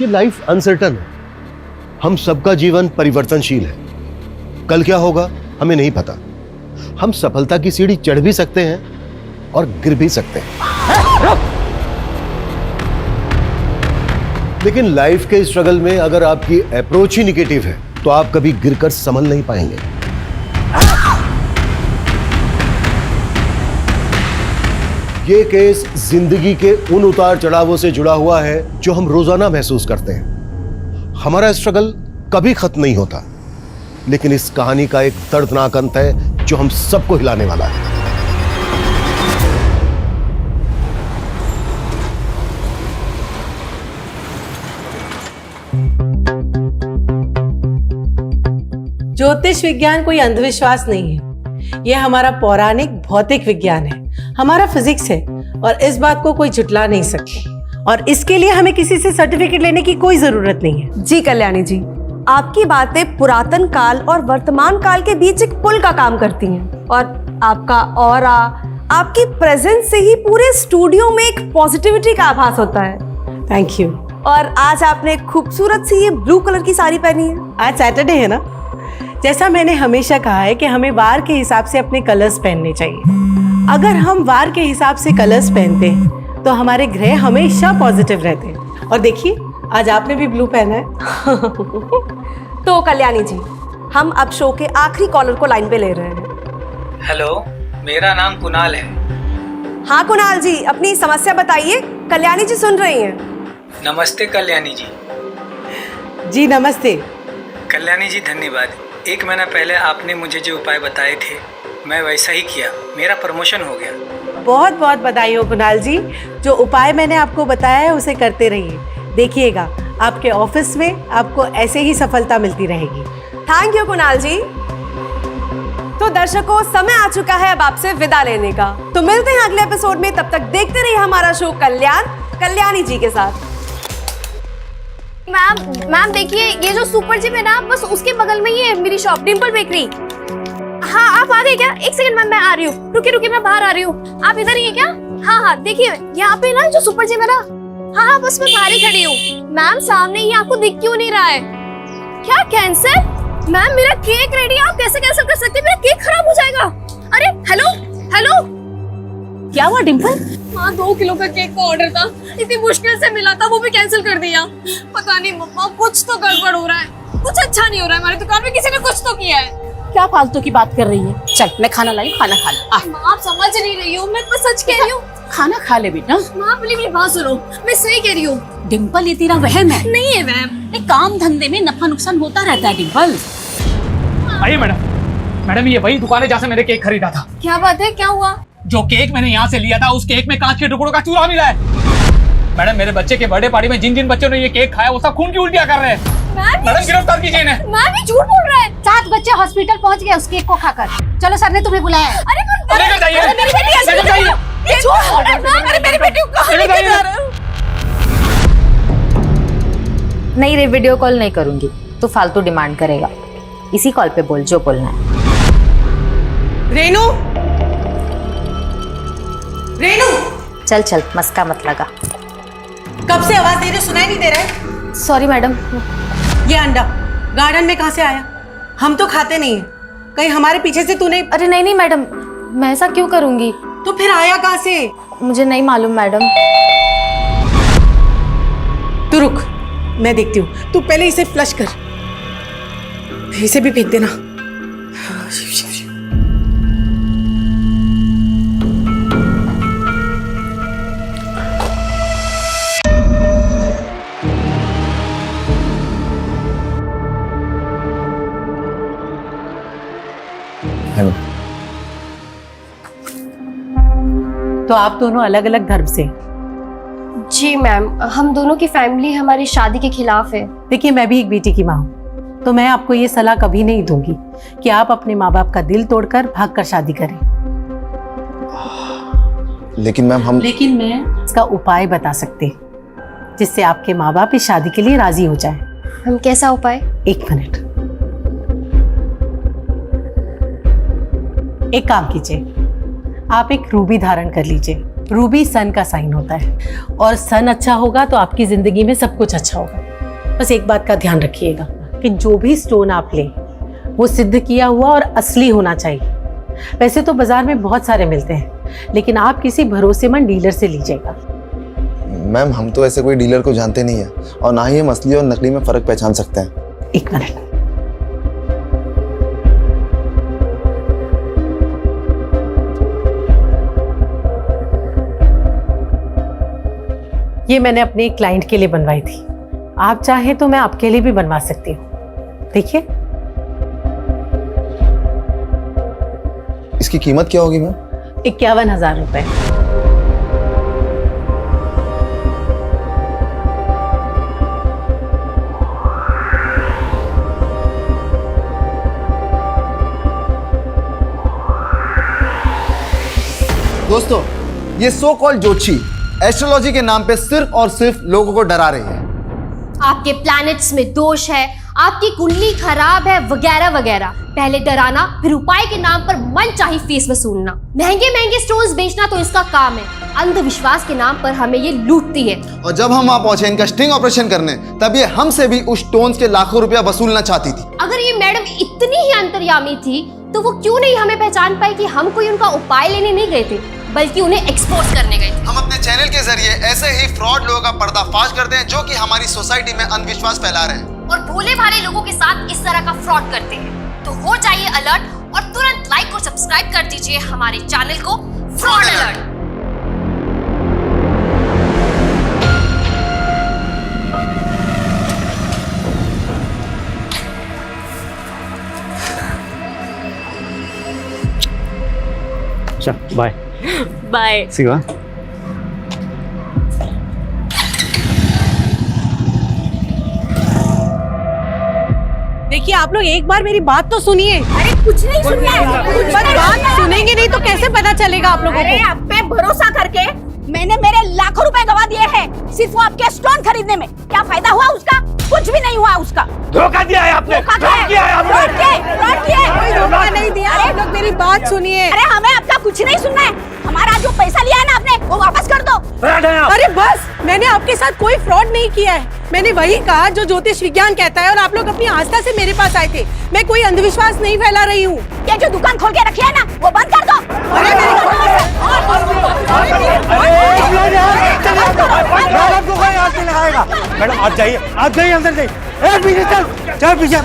देखिए, life uncertain है। हम सबका जीवन परिवर्तनशील है। कल क्या होगा हमें नहीं पता। हम सफलता की सीढ़ी चढ़ भी सकते हैं और गिर भी सकते हैं। लेकिन लाइफ के स्ट्रगल में अगर आपकी अप्रोच ही निगेटिव है तो आप कभी गिरकर संभल नहीं पाएंगे। ये केस जिंदगी के उन उतार चढ़ावों से जुड़ा हुआ है जो हम रोजाना महसूस करते हैं। हमारा स्ट्रगल कभी खत्म नहीं होता, लेकिन इस कहानी का एक दर्दनाक अंत है जो हम सबको हिलाने वाला है। ज्योतिष विज्ञान कोई अंधविश्वास नहीं है। यह हमारा पौराणिक भौतिक विज्ञान है, हमारा फिजिक्स है और इस बात को कोई झुटला नहीं सकता। और इसके लिए हमें किसी से सर्टिफिकेट लेने की कोई जरूरत नहीं है। जी कल्याणी जी, आपकी बातें पुरातन काल और वर्तमान काल के बीच एक पुल का काम करती हैं। और आपका ऑरा, आपकी प्रेजेंस से ही पूरे स्टूडियो में एक पॉजिटिविटी का आभास होता है। Thank you. और आज आपने खूबसूरत सी ये ब्लू कलर की साड़ी पहनी है। आज सैटरडे है ना। जैसा मैंने हमेशा कहा है कि हमें वार के हिसाब से अपने कलर्स पहनने चाहिए। अगर हम वार के हिसाब से कलर्स पहनते हैं तो हमारे ग्रह हमेशा पॉजिटिव रहते हैं। और देखिए, आज आपने भी ब्लू पहना है। तो कल्याणी जी, हम अब शो के आखिरी कॉलर को लाइन पे ले रहे हैं। हेलो, मेरा नाम कुणाल है। हाँ कुणाल जी, अपनी समस्या बताइए, कल्याणी जी सुन रही हैं। नमस्ते कल्याणी जी। जी नमस्ते। कल्याणी जी धन्यवाद। 1 महीना पहले आपने मुझे जो उपाय बताए थे मैं वैसा ही किया, मेरा प्रमोशन हो गया। बहुत बहुत बधाई हो कुणाल जी। जो उपाय मैंने आपको बताया है उसे करते रहिए। देखिएगा आपके ऑफिस में आपको ऐसे ही सफलता मिलती रहेगी। थैंक यू कुणाल जी। तो दर्शकों, समय आ चुका है अब आपसे विदा लेने का। तो मिलते हैं अगले एपिसोड में। तब तक देखते रहिए हमारा शो कल्याणी जी के साथ। मैम देखिए, ये जो सुपर जिम है ना, बस उसके बगल में ही है मेरी शॉप, डिंपल बेकरी। हाँ, आप आ गए क्या? 1 सेकंड मैम, मैं आ रही हूँ। रुकिए मैं बाहर आ रही हूँ। आप इधर ही है क्या? हाँ, देखिए यहाँ पे ना जो सुपर जिम है ना। हाँ, बस मैं बाहर ही खड़ी हूँ। मैम सामने ही, आपको दिख क्यों नहीं रहा है? क्या कैंसिल? मैम मेरा केक रेडी है, आप कैसे कैंसिल कर सकते हैं? मेरा केक खराब हो जाएगा। अरे हेलो, क्या हुआ डिंपल? हाँ, 2 किलो का केक का ऑर्डर था, इतनी मुश्किल से मिला था, वो भी कैंसिल कर दिया। पता नहीं मम्मा, कुछ तो गड़बड़ हो रहा है, कुछ अच्छा नहीं हो रहा है। हमारी दुकान में किसी ने कुछ तो किया है। क्या फालतू की बात कर रही है? चल मैं खाना लाई, खाना खा ले। माँ आप समझ नहीं रही हो, मैं तो सच कह रही हूँ। खाना खा ले बेटा। माँ प्लीज मेरी बात सुनो, मैं सही कह रही हूँ। डिम्पल, ये तेरा वहम है। नहीं है वहम। एक काम धंधे में नफा नुकसान होता रहता है डिम्पल। आइए मैडम, ये वही दुकान है जहाँ से मैंने केक खरीदा था। क्या बात है, क्या हुआ? जो केक मैंने यहाँ से लिया था उस केक में कांच के टुकड़ों का चूरा मिला है। मैडम, मेरे बच्चे के बर्थडे पार्टी में जिन बच्चों ने ये केक खाया वो सब खून की उल्टियां कर रहे हैं। मैडम गिरफ्तार कीजिए इन्हें। मैम ये झूठ बोल रहा है। 7 बच्चे हॉस्पिटल पहुँच गए उस केक को खाकर। चलो, सर ने तुम्हें बुलाया है। अरे लेकर जाइए, मेरी बेटी ऐसे लेकर जाइए। ये झूठ बोल रहा है मैम, अरे मेरी बेटी को कहाँ लेके जा रहे हो? नहीं रे, वीडियो कॉल नहीं करूंगी। तू फालतू डिमांड करेगा। इसी कॉल पे बोल जो बोलना है। रेनू, चल मस्का मत लगा। कब से आवाज दे रही, सुनाई नहीं दे रहा है? Sorry madam. ये अंडा गार्डन में कहाँ से आया? हम तो खाते नहीं है। कहीं हमारे पीछे से तूने? अरे नहीं मैडम, मैं ऐसा क्यों करूंगी? तो फिर आया कहाँ से? मुझे नहीं मालूम मैडम। तू रुक, मैं देखती हूँ। तू पहले इसे फ्लश कर, इसे भी फेंक देना। हेलो। तो आप दोनों अलग अलग धर्म से? जी मैम, हम दोनों की फैमिली हमारी शादी के खिलाफ है। देखिए, मैं भी एक बेटी की माँ हूँ, तो मैं आपको ये सलाह कभी नहीं दूंगी कि आप अपने माँ बाप का दिल तोड़कर भागकर शादी करें। लेकिन मैम लेकिन मैं इसका उपाय बता सकते हैं जिससे आपके माँ बाप इस शादी के लिए राजी हो जाए। हम कैसा उपाय? 1 मिनट, एक काम कीजिए, आप एक रूबी धारण कर लीजिए। रूबी सन का साइन होता है और सन अच्छा होगा तो आपकी जिंदगी में सब कुछ अच्छा होगा। बस एक बात का ध्यान रखिएगा कि जो भी स्टोन आप लें वो सिद्ध किया हुआ और असली होना चाहिए। वैसे तो बाजार में बहुत सारे मिलते हैं, लेकिन आप किसी भरोसेमंद डीलर से लीजिएगा। मैम हम तो ऐसे कोई डीलर को जानते नहीं है और ना ही हम असली और नकली में फर्क पहचान सकते हैं। एक मिनट। ये मैंने अपने एक क्लाइंट के लिए बनवाई थी। आप चाहें तो मैं आपके लिए भी बनवा सकती हूँ। देखिए। इसकी कीमत क्या होगी मैम? 51,000 रुपए। दोस्तों, ये सो कॉल्ड ज्योतिषी एस्ट्रोलॉजी के नाम पे सिर्फ और सिर्फ लोगों को डरा रही है। आपके प्लैनेट्स में दोष है, आपकी कुंडली खराब है, वगैरह वगैरह। पहले डराना, फिर उपाय के नाम पर मनचाही फीस वसूलना। महंगे महंगे स्टोन्स बेचना तो इसका काम है, अंधविश्वास के नाम पर हमें ये लूटती है। और जब हम वहां पहुंचे इनका स्टिंग ऑपरेशन करने, तब ये हमसे भी उस स्टोन्स के लाखों रुपया वसूलना चाहती थी। अगर ये मैडम इतनी ही अंतर्यामी थी तो वो क्यों नहीं हमें पहचान पाई कि हम कोई उनका उपाय लेने नहीं गए थे, बल्कि उन्हें एक्सपोज करने गए थे। हम अपने चैनल के जरिए ऐसे ही फ्रॉड लोगों का पर्दाफाश करते हैं जो कि हमारी सोसाइटी में अंधविश्वास फैला रहे हैं और भोले भाले लोगों के साथ इस तरह का फ्रॉड करते हैं। तो हो जाइए अलर्ट और तुरंत लाइक और सब्सक्राइब कर दीजिए हमारे चैनल को फ्रॉड अलर्ट। Bye bye. सिवा। देखिए आप लोग एक बार मेरी बात तो सुनिए। अरे कुछ नहीं सुनना है। बात सुनेंगे नहीं तो कैसे पता चलेगा आप लोगों अरे को? आप पे भरोसा करके मैंने मेरे लाखों रुपए गवा दिए हैं सिर्फ वो आपके स्टोन खरीदने में। क्या फायदा हुआ उसका? कुछ भी नहीं हुआ उसका। धोखा दिया है आपने। फ्रॉड किया है आपने। कोई धोखा नहीं दिया। आप लोग मेरी बात सुनिए। अरे हमें आपका कुछ नहीं सुनना है। हमारा जो पैसा लिया है ना आपने वो वापस कर दो। अरे बस, मैंने आपके साथ कोई फ्रॉड नहीं किया है। मैंने वही कहा जो ज्योतिष विज्ञान कहता है और आप लोग अपनी आस्था से मेरे पास आए थे। मैं कोई अंधविश्वास नहीं फैला रही हूँ। ये जो दुकान खोल के रखी है ना वो बंद कर दो। मैडम आप जाइए अंदर जाइए। चल पीछे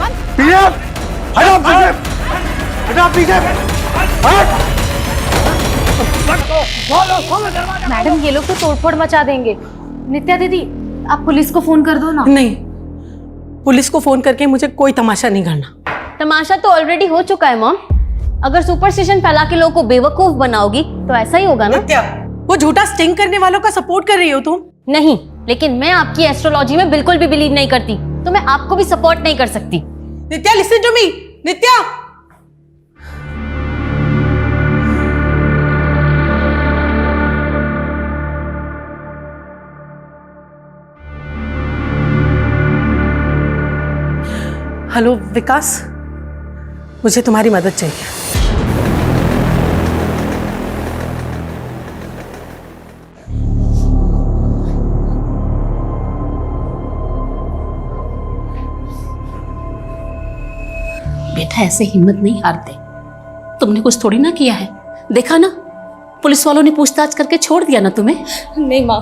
मैडम ये लोग तो तोड़फोड़ मचा देंगे। नित्या दीदी आप पुलिस को फोन कर दो ना। नहीं, पुलिस को फोन करके मुझे कोई तमाशा नहीं करना। तमाशा तो ऑलरेडी हो चुका है मॉम। अगर सुपरस्टिशन फैला के लोगों को बेवकूफ बनाओगी तो ऐसा ही होगा ना। वो झूठा स्टिंग करने वालों का सपोर्ट कर रही हो तुम? नहीं, लेकिन मैं आपकी एस्ट्रोलॉजी में बिल्कुल भी बिलीव नहीं करती, तो मैं आपको भी सपोर्ट नहीं कर सकती। Nitya listen to me. Nitya hello Vikas, मुझे तुम्हारी मदद चाहिए। बेटा ऐसे हिम्मत नहीं हारते। तुमने कुछ थोड़ी ना किया है, देखा ना पुलिस वालों ने पूछताछ करके छोड़ दिया ना तुम्हें। नहीं माँ,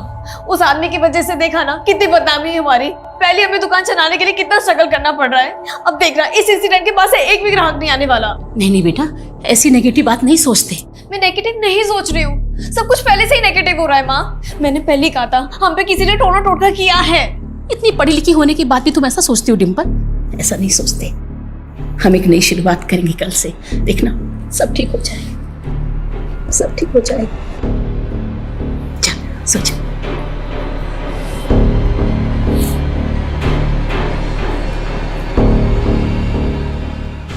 उस आदमी की वजह से देखा ना कितनी बदनामी है हमारी। पहले हमें दुकान चलाने के लिए कितना स्ट्रगल करना पड़ रहा है, अब देख रहा इस इंसिडेंट के बाद से एक भी ग्राहक नहीं आने वाला। नहीं नहीं बेटा, ऐसी नेगेटिव बात नहीं सोचते। मैं नेगेटिव नहीं सोच रही हूँ, सब कुछ पहले से ही नेगेटिव हो रहा है माँ। मैंने पहले ही कहा था हम पे किसी ने टोना टोटका किया है। इतनी पढ़ी लिखी होने के बाद भी तुम ऐसा सोचती हो डिम्पल? ऐसा नहीं सोचते। हम एक नई शुरुआत करेंगे कल से, देखना सब ठीक हो जाएगा, सब ठीक हो जाएगा। चल सोच।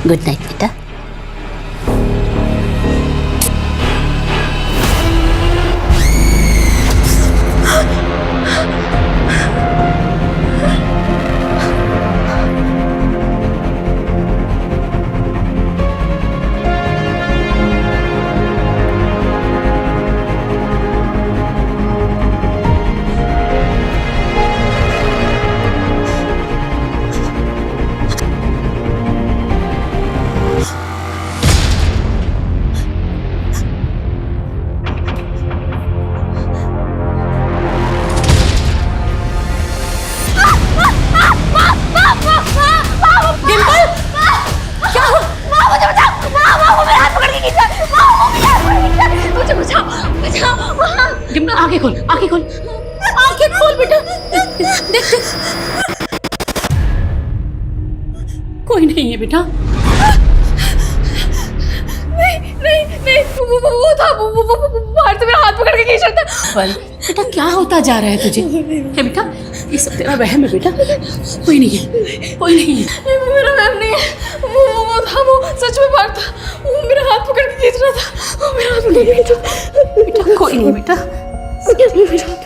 गुड नाइट बेटा। मुझे बचाओ बचाओ। डिम्पल आंखें खोल, आंखें खोल, आंखें खोल बेटा। देख देख, कोई नहीं है बेटा। नहीं वो था वो बाहर से मेरा हाथ पकड़ के खींच रहा था। पर बेटा क्या होता जा रहा है तुझे? है बेटा, ये सब तेरा वहम है बेटा, कोई नहीं है, कोई नहीं है। वो मेरा वहम नहीं है, वो था, वो सच में बाहर था, वो मेरा हाथ पकड़ के खींच रहा था, वो मेरा हाथ पकड़ के खींच रहा था। बेटा कोई नहीं बेटा। मेरा हाथ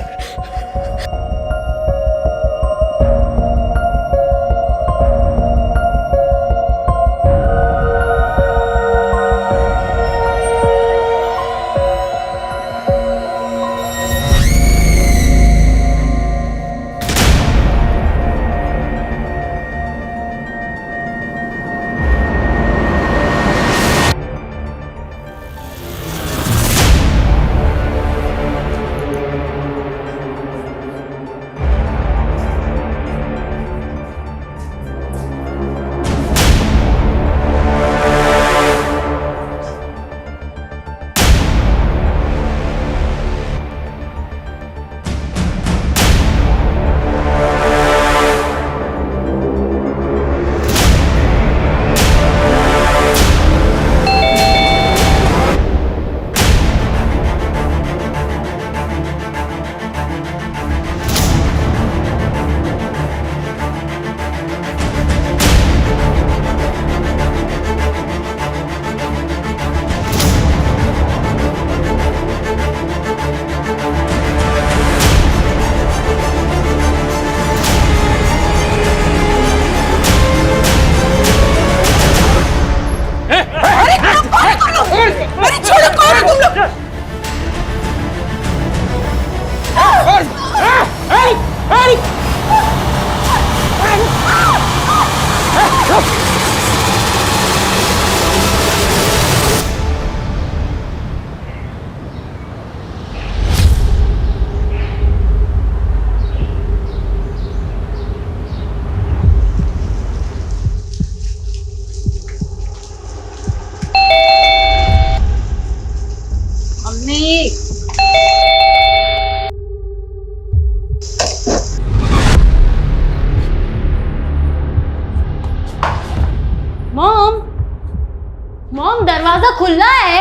मॉम दरवाजा खुला है।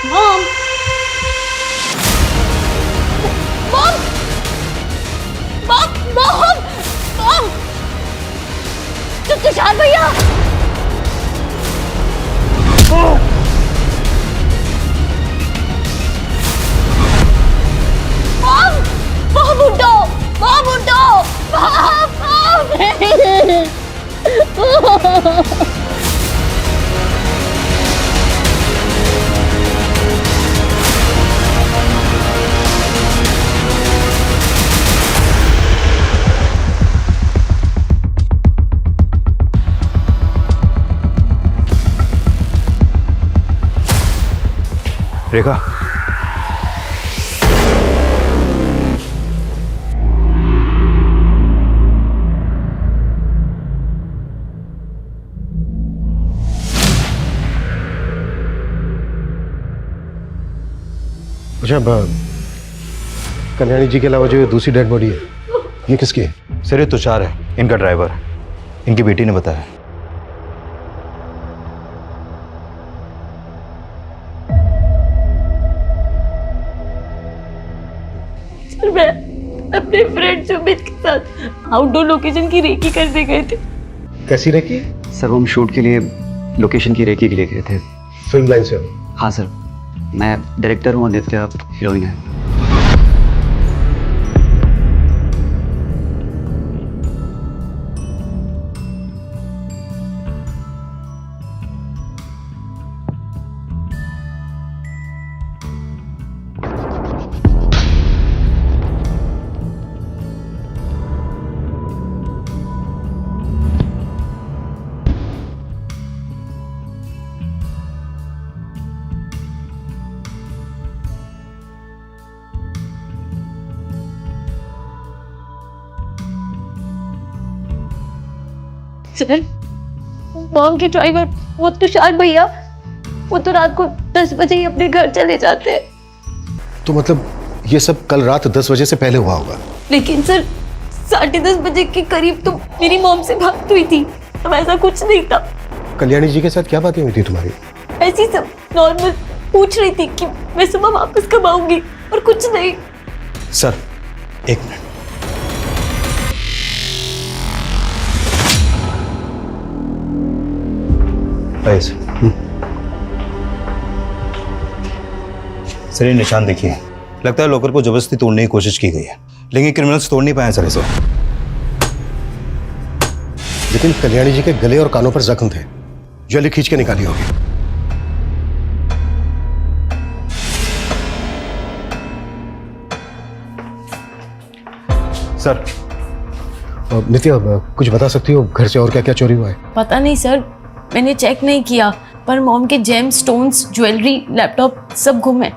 Mom mom mom mom mom Tushar भैया मॉम मॉम उठो मॉम उठो मॉम रेखा, अच्छा कल्याणी जी के अलावा जो दूसरी डेड बॉडी है ये किसकी है? सर ये तुषार है, इनका ड्राइवर है, इनकी बेटी ने बताया। सर मैं अपने फ्रेंड सुमित के साथ आउटडोर लोकेशन की रेकी करने गए थे। कैसी रेकी? सर वो हम शूट के लिए लोकेशन की रेकी के लिए गए थे। फिल्म लाइन से? हाँ सर, मैं डायरेक्टर हूँ, आदित्य हीरोइन है। सर मॉम के ड्राइवर वो तुषार भैया वो तो रात को 10 बजे ही अपने घर चले जाते हैं। तो मतलब ये सब कल रात 10 बजे से पहले हुआ होगा? लेकिन सर 10:30 बजे के करीब तो मेरी मॉम से बात हुई थी, अब ऐसा कुछ नहीं था। कल्याणी जी के साथ क्या बातें हुई थी तुम्हारी? ऐसी सब नॉर्मल पूछ रही थी कि मैं सुबह वापस कब आऊंगी और कुछ नहीं। सर एक मिनट। सर ये निशान देखिए, लगता है लॉकर को जबरदस्ती तोड़ने की कोशिश की गई है, लेकिन क्रिमिनल्स तोड़ नहीं पाए सर इसे। लेकिन कल्याणी जी के गले और कानों पर जख्म थे, जल्दी खींच के निकाली होगी। सर नित्या, कुछ बता सकती हो घर से और क्या क्या चोरी हुआ है? पता नहीं सर, मैंने चेक नहीं किया, पर मॉम के जेम स्टोन्स, ज्वेलरी, लैपटॉप सब गुम है।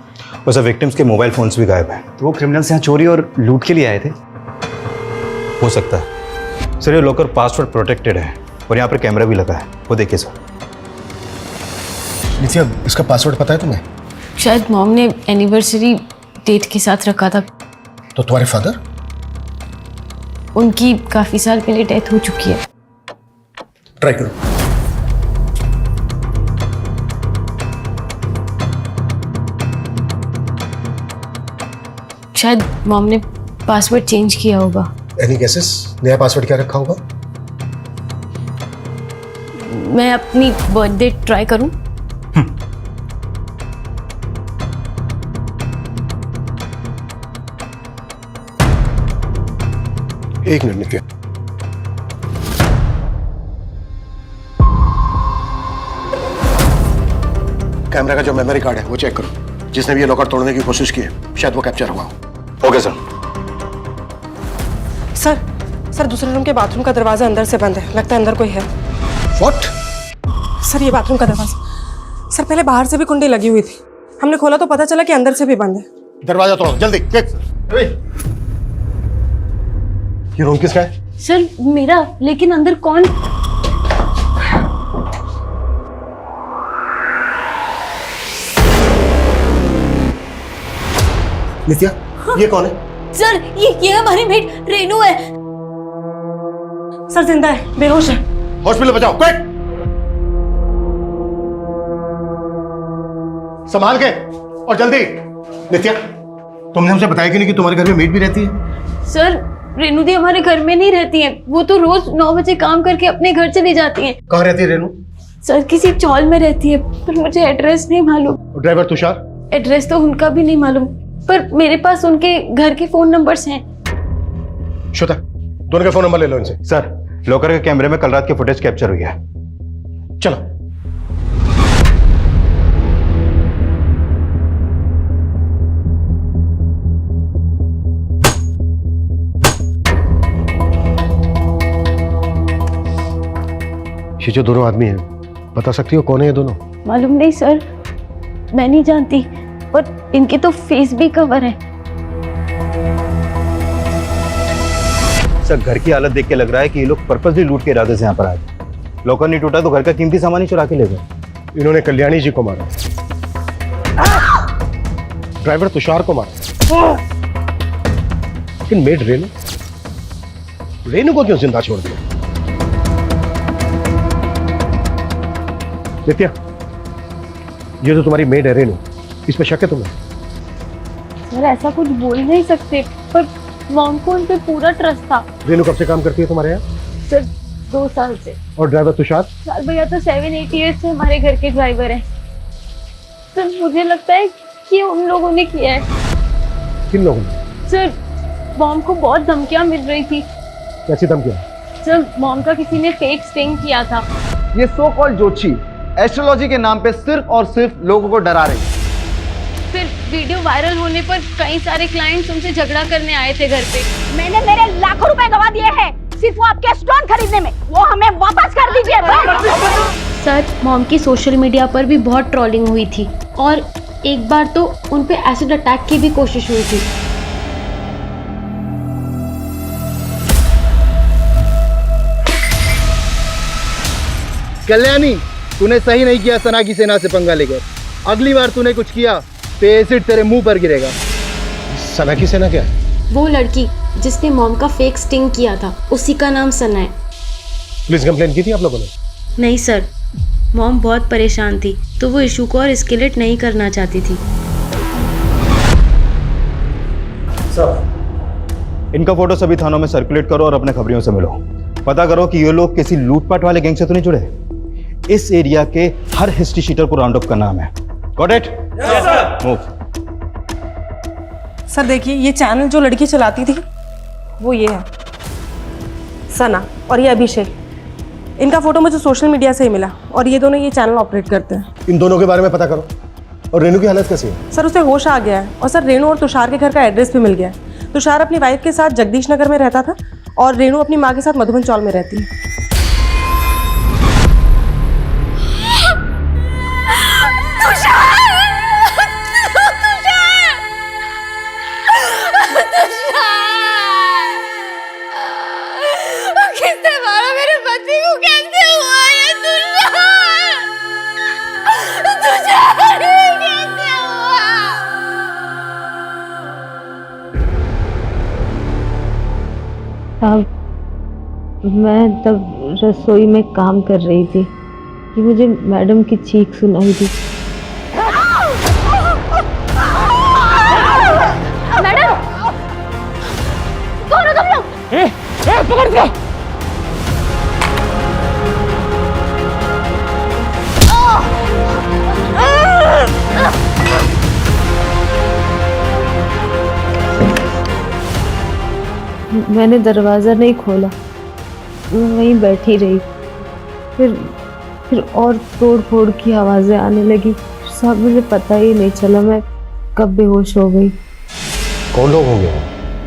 और सर विक्टिम्स के मोबाइल फोन्स भी गायब हैं। तो वो क्रिमिनल्स यहाँ चोरी और लूट के लिए आए थे। हो सकता है सर, ये लॉकर पासवर्ड प्रोटेक्टेड है और यहाँ पर कैमरा भी लगा है, वो देखिए सर। नित्या, इसका पासवर्ड पता है तुम्हें? शायद मॉम ने एनिवर्सरी डेट के साथ रखा था। तो तुम्हारे फादर? उनकी काफी साल पहले डेथ हो चुकी है। ट्राई करो। शायद मॉम ने पासवर्ड चेंज किया होगा। Any guesses? नया पासवर्ड क्या रखा होगा? मैं अपनी बर्थडे ट्राई करूं? एक मिनट नित्या। कैमरा का जो मेमोरी कार्ड है वो चेक करो। जिसने भी ये लॉकर तोड़ने की कोशिश की है शायद वो कैप्चर हुआ हो। Okay sir. सर दूसरे रूम के बाथरूम का दरवाजा अंदर से बंद है, लगता है अंदर कोई है। व्हाट? सर ये बाथरूम का दरवाजा, सर पहले बाहर से भी कुंडी लगी हुई थी, हमने खोला तो पता चला कि अंदर से भी बंद है। दरवाजा तोड़ो जल्दी, क्विक। ये रूम किसका है? सर मेरा, लेकिन अंदर कौन? नित्या, ये कौन है? सर ये हमारी मेट रेनू है। सर जिंदा है, बेहोश है। हॉस्पिटल बचाओ, क्विक। संभाल के और जल्दी। नित्या, तुमने हमसे बताया कि नहीं कि तुम्हारे घर में मेड भी रहती है? सर रेनू दी हमारे घर में नहीं रहती हैं, वो तो रोज 9 बजे काम करके अपने घर चली जाती हैं। कहाँ रहती है रेनू? सर किसी चौल में रहती है, पर मुझे एड्रेस नहीं मालूम। ड्राइवर तुषार? एड्रेस तो उनका भी नहीं मालूम, पर मेरे पास उनके घर के फोन नंबर्स हैं। श्वेता, दोनों के फोन नंबर ले लो इनसे। सर लॉकर के कैमरे में कल रात की फुटेज कैप्चर हुई है। चलो। ये जो दोनों आदमी हैं, बता सकती हो कौन है ये दोनों? मालूम नहीं सर, मैं नहीं जानती, पर इनके तो फेस भी कवर है। सर घर की हालत देख के लग रहा है कि ये लोग पर्पसली लूट के इरादे से यहाँ पर आए। लॉकर नहीं टूटा तो घर का कीमती सामान ही चुरा के ले गए। इन्होंने कल्याणी जी को मारा, ड्राइवर तुषार को मारा, लेकिन मेड रेनू को क्यों जिंदा छोड़ दिया? नित्या, ये जो तुम्हारी मेड है रेनू, इस पे शक है तुम्हें? सर ऐसा कुछ बोल नहीं सकते, पर मॉम को उन पे पूरा ट्रस्ट था। रेनू कब से काम करती है तुम्हारे यहाँ? सर 2 साल से। और ड्राइवर तुषार? सर भैया तो 7-8 ईयर्स से हमारे घर के ड्राइवर हैं। सर मुझे लगता है कि उन लोगों ने किया है। किन लोगों ने? सर मॉम को बहुत धमकियां मिल रही थी। कैसी धमकियां? सर मॉम का किसी ने फेक स्टिंग किया था। ये सो कॉल्ड ज्योतिषी एस्ट्रोलॉजी के नाम पे सिर्फ और सिर्फ लोगों को डरा रही। फिर वीडियो वायरल होने पर कई सारे क्लाइंट्स उनसे झगड़ा करने आए थे घर पे। मैंने मेरे लाखों रुपए गवा दिए हैं सिर्फ वो आपके स्टोन खरीदने में, वो हमें वापस कर दीजिए। सर मॉम की सोशल मीडिया पर भी बहुत ट्रोलिंग हुई थी, और एक बार तो उन पे एसिड अटैक की भी कोशिश हुई थी। कल्याणी, तूने सही नहीं किया सना की सेना से पंगा लेकर। अगली बार तूने कुछ किया तो एसिड तेरे मुंह पर गिरेगा। सना की सेना क्या है? वो लड़की जिसने मॉम का फेक स्टिंग किया था, उसी का नाम सना है। पुलिस कंप्लेन की थी आप लोगों ने? नहीं सर, मॉम बहुत परेशान थी तो वो इशू को और एस्केलेट नहीं करना चाहती थी। सर, इनका फोटो सभी थानों में सर्कुलेट करो और अपने खबरियों से मिलो। पता करो कि ये लोग किसी लूटपाट वाले गैंग से तो नहीं जुड़े। इस एरिया के हर हिस्ट्री शीटर को राउंड अप करना है। Got it? Yes sir. Move. Sir देखिए, ये चैनल जो लड़की चलाती थी वो ये है, सना, और ये अभिषेक। इनका फोटो मुझे सोशल मीडिया से ही मिला और ये दोनों ये चैनल ऑपरेट करते हैं। इन दोनों के बारे में पता करो। और रेनू की हालत कैसी है? सर उसे होश आ गया है और सर रेनू और तुषार के घर का एड्रेस भी मिल गया है। तुषार अपनी वाइफ के साथ जगदीश नगर में रहता था और रेनू अपनी माँ के साथ मधुबन चौल में रहती है। किसने मारा मेरे पति को? कैसे हुआ ये? तुषार कैसे हुआ? साहब, मैं तब रसोई में काम कर रही थी कि मुझे मैडम की चीख सुनाई दी। मैडम, कौन हो तुम लोग? पकड़ के। मैंने दरवाज़ा नहीं खोला, मैं वहीं बैठी रही। फिर और तोड़ फोड़ की आवाज़ें आने लगी। साहब, मुझे पता ही नहीं चला मैं कब बेहोश हो गई। कौन लोग होंगे?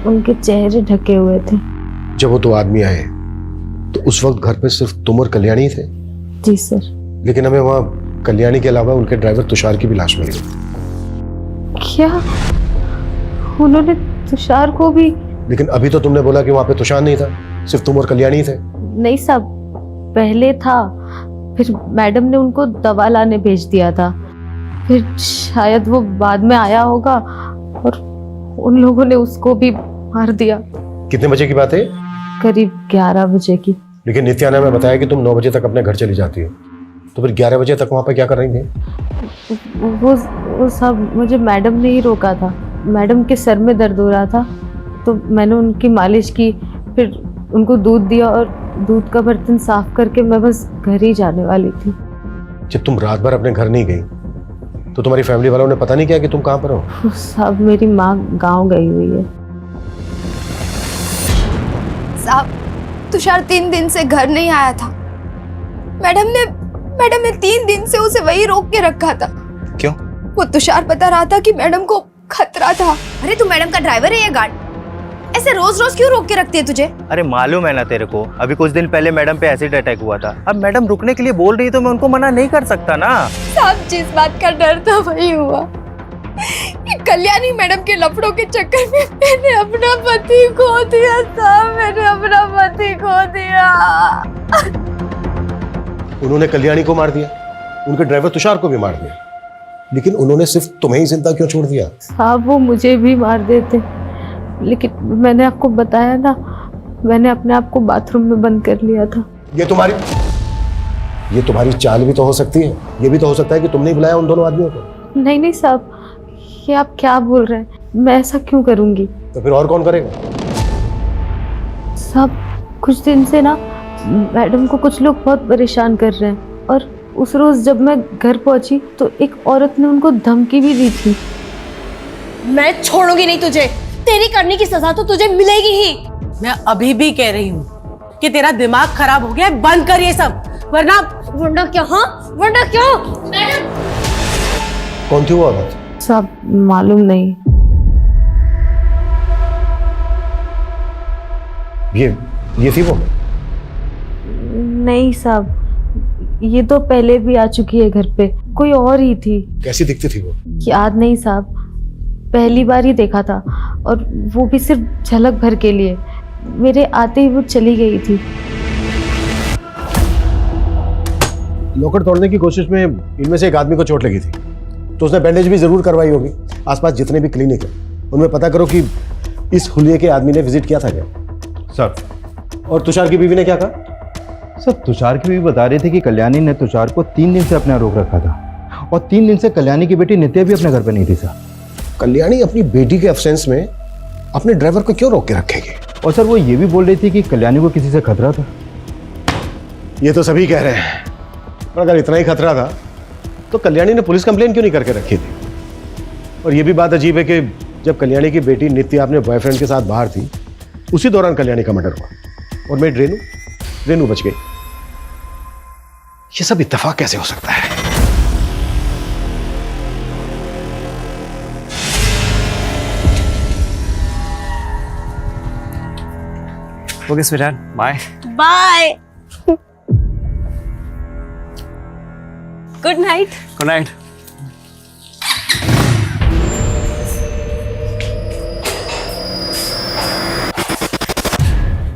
उनके चेहरे ढके हुए थे। जब वो दो आदमी आए तो उस वक्त घर पे सिर्फ तुम और कल्याणी थे? जी सर। लेकिन हमें वहाँ कल्याणी के अलावा उनके ड्राइवर तुषार की भी लाश मिल गई। क्या उन्होंने तुषार को भी? लेकिन अभी तो तुमने बोला कि वहाँ पे तुषार नहीं था, सिर्फ तुम और कल्याणी थे। नहीं साहब, पहले था, फिर मैडम ने उनको दवा लाने भेज दिया था। फिर शायद वो बाद में आया होगा और उन लोगों ने उसको भी मार दिया। कितने बजे की बात है? करीब 11 बजे की। लेकिन नित्या ने बताया कि तुम 9 बजे तक अपने घर चली जाती हो, तो फिर 11 बजे तक वहाँ पे क्या कर रही थी? वो सब मुझे मैडम ने ही रोका था। मैडम के सर में दर्द हो रहा था तो मैंने उनकी मालिश की, फिर उनको दूध दिया और दूध का बर्तन साफ करके मैं बस घर ही जाने वाली थी। जब तुम रात भर अपने घर नहीं गई तो तुम्हारी फैमिली वालों ने पता नहीं किया कि तुम कहाँ पर हो? साहब, मेरी माँ गांव गई हुई है। साहब, तुषार 3 दिन से घर नहीं आया था। मैडम ने 3 दिन से उसे वही रोक के रखा था। क्यों? वो तुषार बता रहा था कि मैडम को खतरा था। अरे तू मैडम का ड्राइवर है या गार्ड? ऐसे रोज रोज क्यों रोक के रखती है तुझे? अरे मालूम है ना तेरे को, अभी कुछ दिन पहले मैडम पे एसिड अटैक हुआ था। अब मैडम रुकने के लिए बोल रही तो मैं उनको मना नहीं कर सकता ना। साहब, जिस बात का डर था वही हुआ। ये कल्याणी मैडम के लफड़ों के चक्कर में मैंने अपना पति खो दिया। साहब, मैंने अपना पति खो दिया। उन्होंने कल्याणी को मार दिया, उनके ड्राइवर तुषार को भी मार दिया, लेकिन उन्होंने सिर्फ तुम्हें ही जिंदा क्यों छोड़ दिया? साहब, वो मुझे भी मार देते, लेकिन मैंने आपको बताया ना, मैंने अपने आप को बाथरूम में बंद कर लिया था। ये तुम्हारी चाल भी तो हो सकती है। ये भी तो हो सकता है कि तुमने ही बुलाया उन दोनों आदमियों को। नहीं नहीं साहब, ये आप क्या बोल रहे हैं? मैं ऐसा क्यों करूंगी? तो फिर और कौन करेगा? साहब, कुछ दिन से ना मैडम को कुछ लोग बहुत परेशान कर रहे हैं और उस रोज जब मैं घर पहुंची तो एक औरत ने उनको धमकी भी दी थी। मैं छोड़ूंगी नहीं तुझे, तेरी करने की सजा तो तुझे मिलेगी ही। मैं अभी भी कह रही हूँ कि तेरा दिमाग खराब हो गया है, बंद कर ये सब, वरना क्या? हाँ, वरना क्या? मैडम, कौन थी वो औरत? साहब, मालूम नहीं। ये थी वो? नहीं साहब, ये तो पहले भी आ चुकी है घर पे, कोई और ही थी। कैसी दिखती थी वो? याद नहीं साहब, पहली बार ही देखा था और वो भी सिर्फ झलक भर के लिए। मेरे आते ही वो चली गई थी। लॉकर तोड़ने की कोशिश में इनमें से एक आदमी को चोट लगी थी, तो उसने बैंडेज भी जरूर करवाई होगी। आसपास जितने भी क्लिनिक है उनमें पता करो कि इस हुलिये के आदमी ने विजिट किया था क्या। सर। और तुषार की बीवी ने क्या कहा? सर तुषार की बीवी बता रही थी कि कल्याणी ने तुषार को 3 दिन से अपने यहाँ रोक रखा था, और 3 दिन से कल्याणी की बेटी नित्या भी अपने घर पे नहीं थी सर। कल्याणी अपनी बेटी के अब्सेंस में अपने ड्राइवर को क्यों रोक के रखेगी? और सर वो ये भी बोल रही थी कि कल्याणी को किसी से खतरा था। ये तो सभी कह रहे हैं, पर अगर इतना ही खतरा था तो कल्याणी ने पुलिस कंप्लेन क्यों नहीं करके रखी थी? और ये भी बात अजीब है कि जब कल्याणी की बेटी नित्या अपने बॉयफ्रेंड के साथ बाहर थी, उसी दौरान कल्याणी का मर्डर हुआ और मेड रेनू बच गई। ये सब इत्तेफाक कैसे हो सकता है? Okay sweetheart, bye. Bye. Good night. Good night.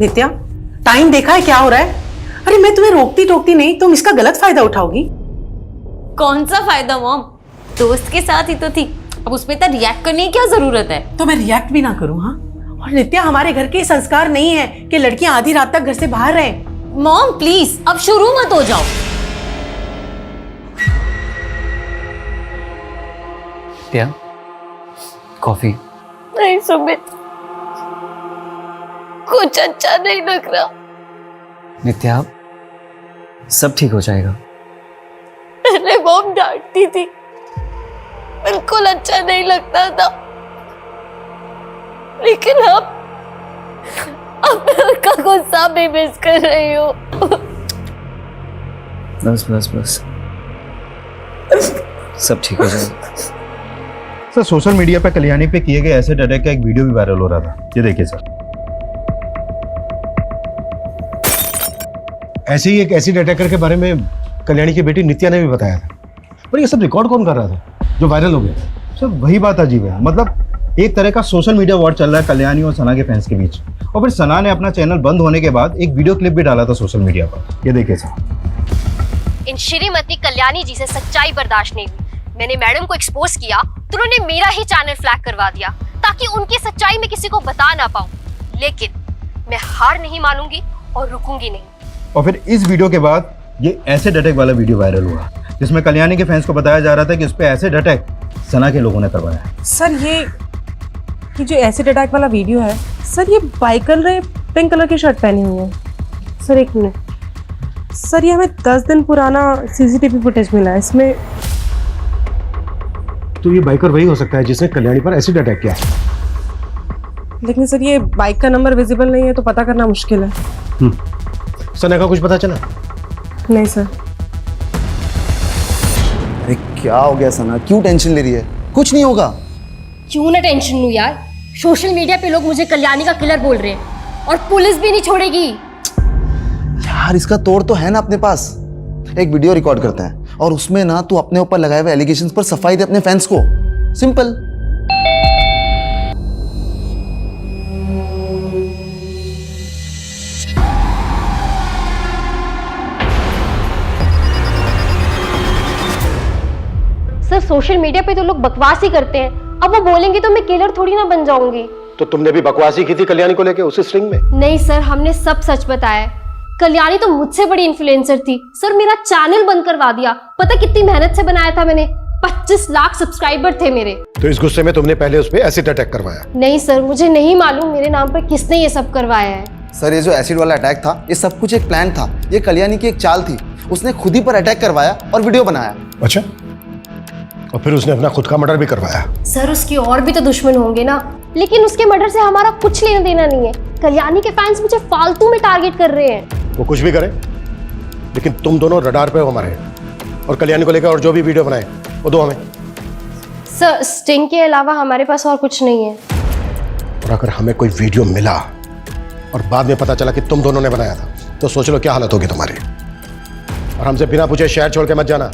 Nitya, time देखा है क्या हो रहा है? अरे मैं तुम्हें रोकती टोकती नहीं, तुम इसका गलत फायदा उठाओगी। कौन सा फायदा मॉम? दोस्त के साथ ही तो थी, अब उसमें इतना रिएक्ट करने की क्या जरूरत है? तो मैं रिएक्ट भी ना करूं? हाँ, और नित्या, हमारे घर के संस्कार नहीं है कि लड़कियां आधी रात तक घर से बाहर रहें। मॉम प्लीज अब शुरू मत हो जाओ। क्या? कॉफी? नहीं सुमित, कुछ अच्छा नहीं लग रहा। नित्या, सब ठीक हो जाएगा। पहले मॉम डांटती थी, बिल्कुल अच्छा नहीं लगता था, लेकिन अब मैं उनका गुस्सा भी मिस कर रही हूँ। बस बस बस, सब ठीक हो जाएगा। सर सोशल मीडिया पे कल्याणी पे किए गए एसिड अटैक का एक वीडियो भी वायरल हो रहा था, ये देखिए सर। ऐसे ही एक एसिड अटैकर के बारे में कल्याणी की बेटी नित्या ने भी बताया था, पर ये सब रिकॉर्ड कौन कर रहा था जो वायरल हो गया? सर वही बात अजीब है, मतलब एक तरह का सोशल मीडिया वॉर चल रहा है कल्याणी और सना के फैंस के बीच, और फिर सना ने अपना चैनल बंद होने के बाद एक वीडियो क्लिप भी डाला था सोशल मीडिया पर, ये देखिए सर। इन श्रीमती कल्याणी जी से सच्चाई बर्दाश्त नहीं हुई। मैंने मैडम को एक्सपोज किया तो उन्होंने मेरा ही चैनल फ्लैग करवा दिया ताकि उनकी सच्चाई में किसी को बता ना पाऊं, लेकिन मैं हार नहीं मानूंगी और रुकूंगी नहीं। और फिर इस वीडियो के बाद ये एसिड अटैक वाला वीडियो वायरल हुआ, जिसमें कल्याणी के फैंस को बताया जा रहा था कि उस पर एसिड अटैक सना के लोगों ने करवाया। सर ये जो एसिड अटैक वाला वीडियो है, सर ये बाइकल ने पिंक कलर की शर्ट पहनी हुई है। सर एक मिनट सर, ये हमें 10 दिन पुराना सीसीटीवी फुटेज मिला है, इसमें तो ये बाइकर वही हो सकता है जिसने कल्याणी पर एसिड अटैक किया। लेकिन सर ये बाइक का नंबर विजिबल नहीं है, तो पता करना मुश्किल है। सना का कुछ पता चला? नहीं सर। अरे क्या हो गया सना, क्यों टेंशन ले रही है? कुछ नहीं होगा। क्यों ना टेंशन लूं यार, सोशल मीडिया पे लोग मुझे कल्याणी का किलर बोल रहे हैं और पुलिस भी नहीं छोड़ेगी। यार इसका तोड़ तो है ना अपने पास। एक वीडियो रिकॉर्ड करते हैं और उसमें ना तू अपने ऊपर लगाए हुए एलिगेशंस पर सफाई दे अपने फैंस को। सिंपल। सर सोशल मीडिया पे तो लोग बकवास ही करते हैं, अब वो बोलेंगे तो मैं किलर थोड़ी ना बन जाऊंगी। तो तुमने भी बकवासी की थी कल्याणी को लेके उसी स्ट्रिंग में? नहीं सर, हमने सब सच बताया। कल्याणी तो मुझसे बड़ी इन्फ्लुएंसर थी सर, मेरा चैनल बंद करवा दिया। पता कितनी मेहनत से बनाया था मैंने, 25 लाख सब्सक्राइबर थे मेरे। तो इस गुस्से में तुमने पहले उस पे एसिड अटैक करवाया? नहीं सर, मुझे नहीं मालूम मेरे नाम पर किसने ये सब करवाया है। सर ये जो एसिड वाला अटैक था, ये सब कुछ एक प्लान था। ये कल्याणी की एक चाल थी, उसने खुद ही पर अटैक करवाया और वीडियो बनाया। अच्छा, और फिर उसने अपना खुद का मर्डर भी करवाया? सर उसके और भी तो दुश्मन होंगे ना, लेकिन उसके मर्डर से हमारा कुछ लेना देना नहीं है। कल्याणी के फैंस मुझे फालतू में टारगेट कर रहे हैं। वो कुछ भी करे, लेकिन तुम दोनों रडार पे हो हमारे, और कल्याणी को लेकर और जो भी वीडियो बनाए वो दो हमें। सर स्टिंग के अलावा हमारे पास और कुछ नहीं है। और अगर हमें कोई वीडियो मिला और बाद में पता चला कि तुम दोनों ने बनाया था, तो सोच लो क्या हालत होगी तुम्हारी। और हमसे बिना पूछे शहर छोड़ के मत जाना।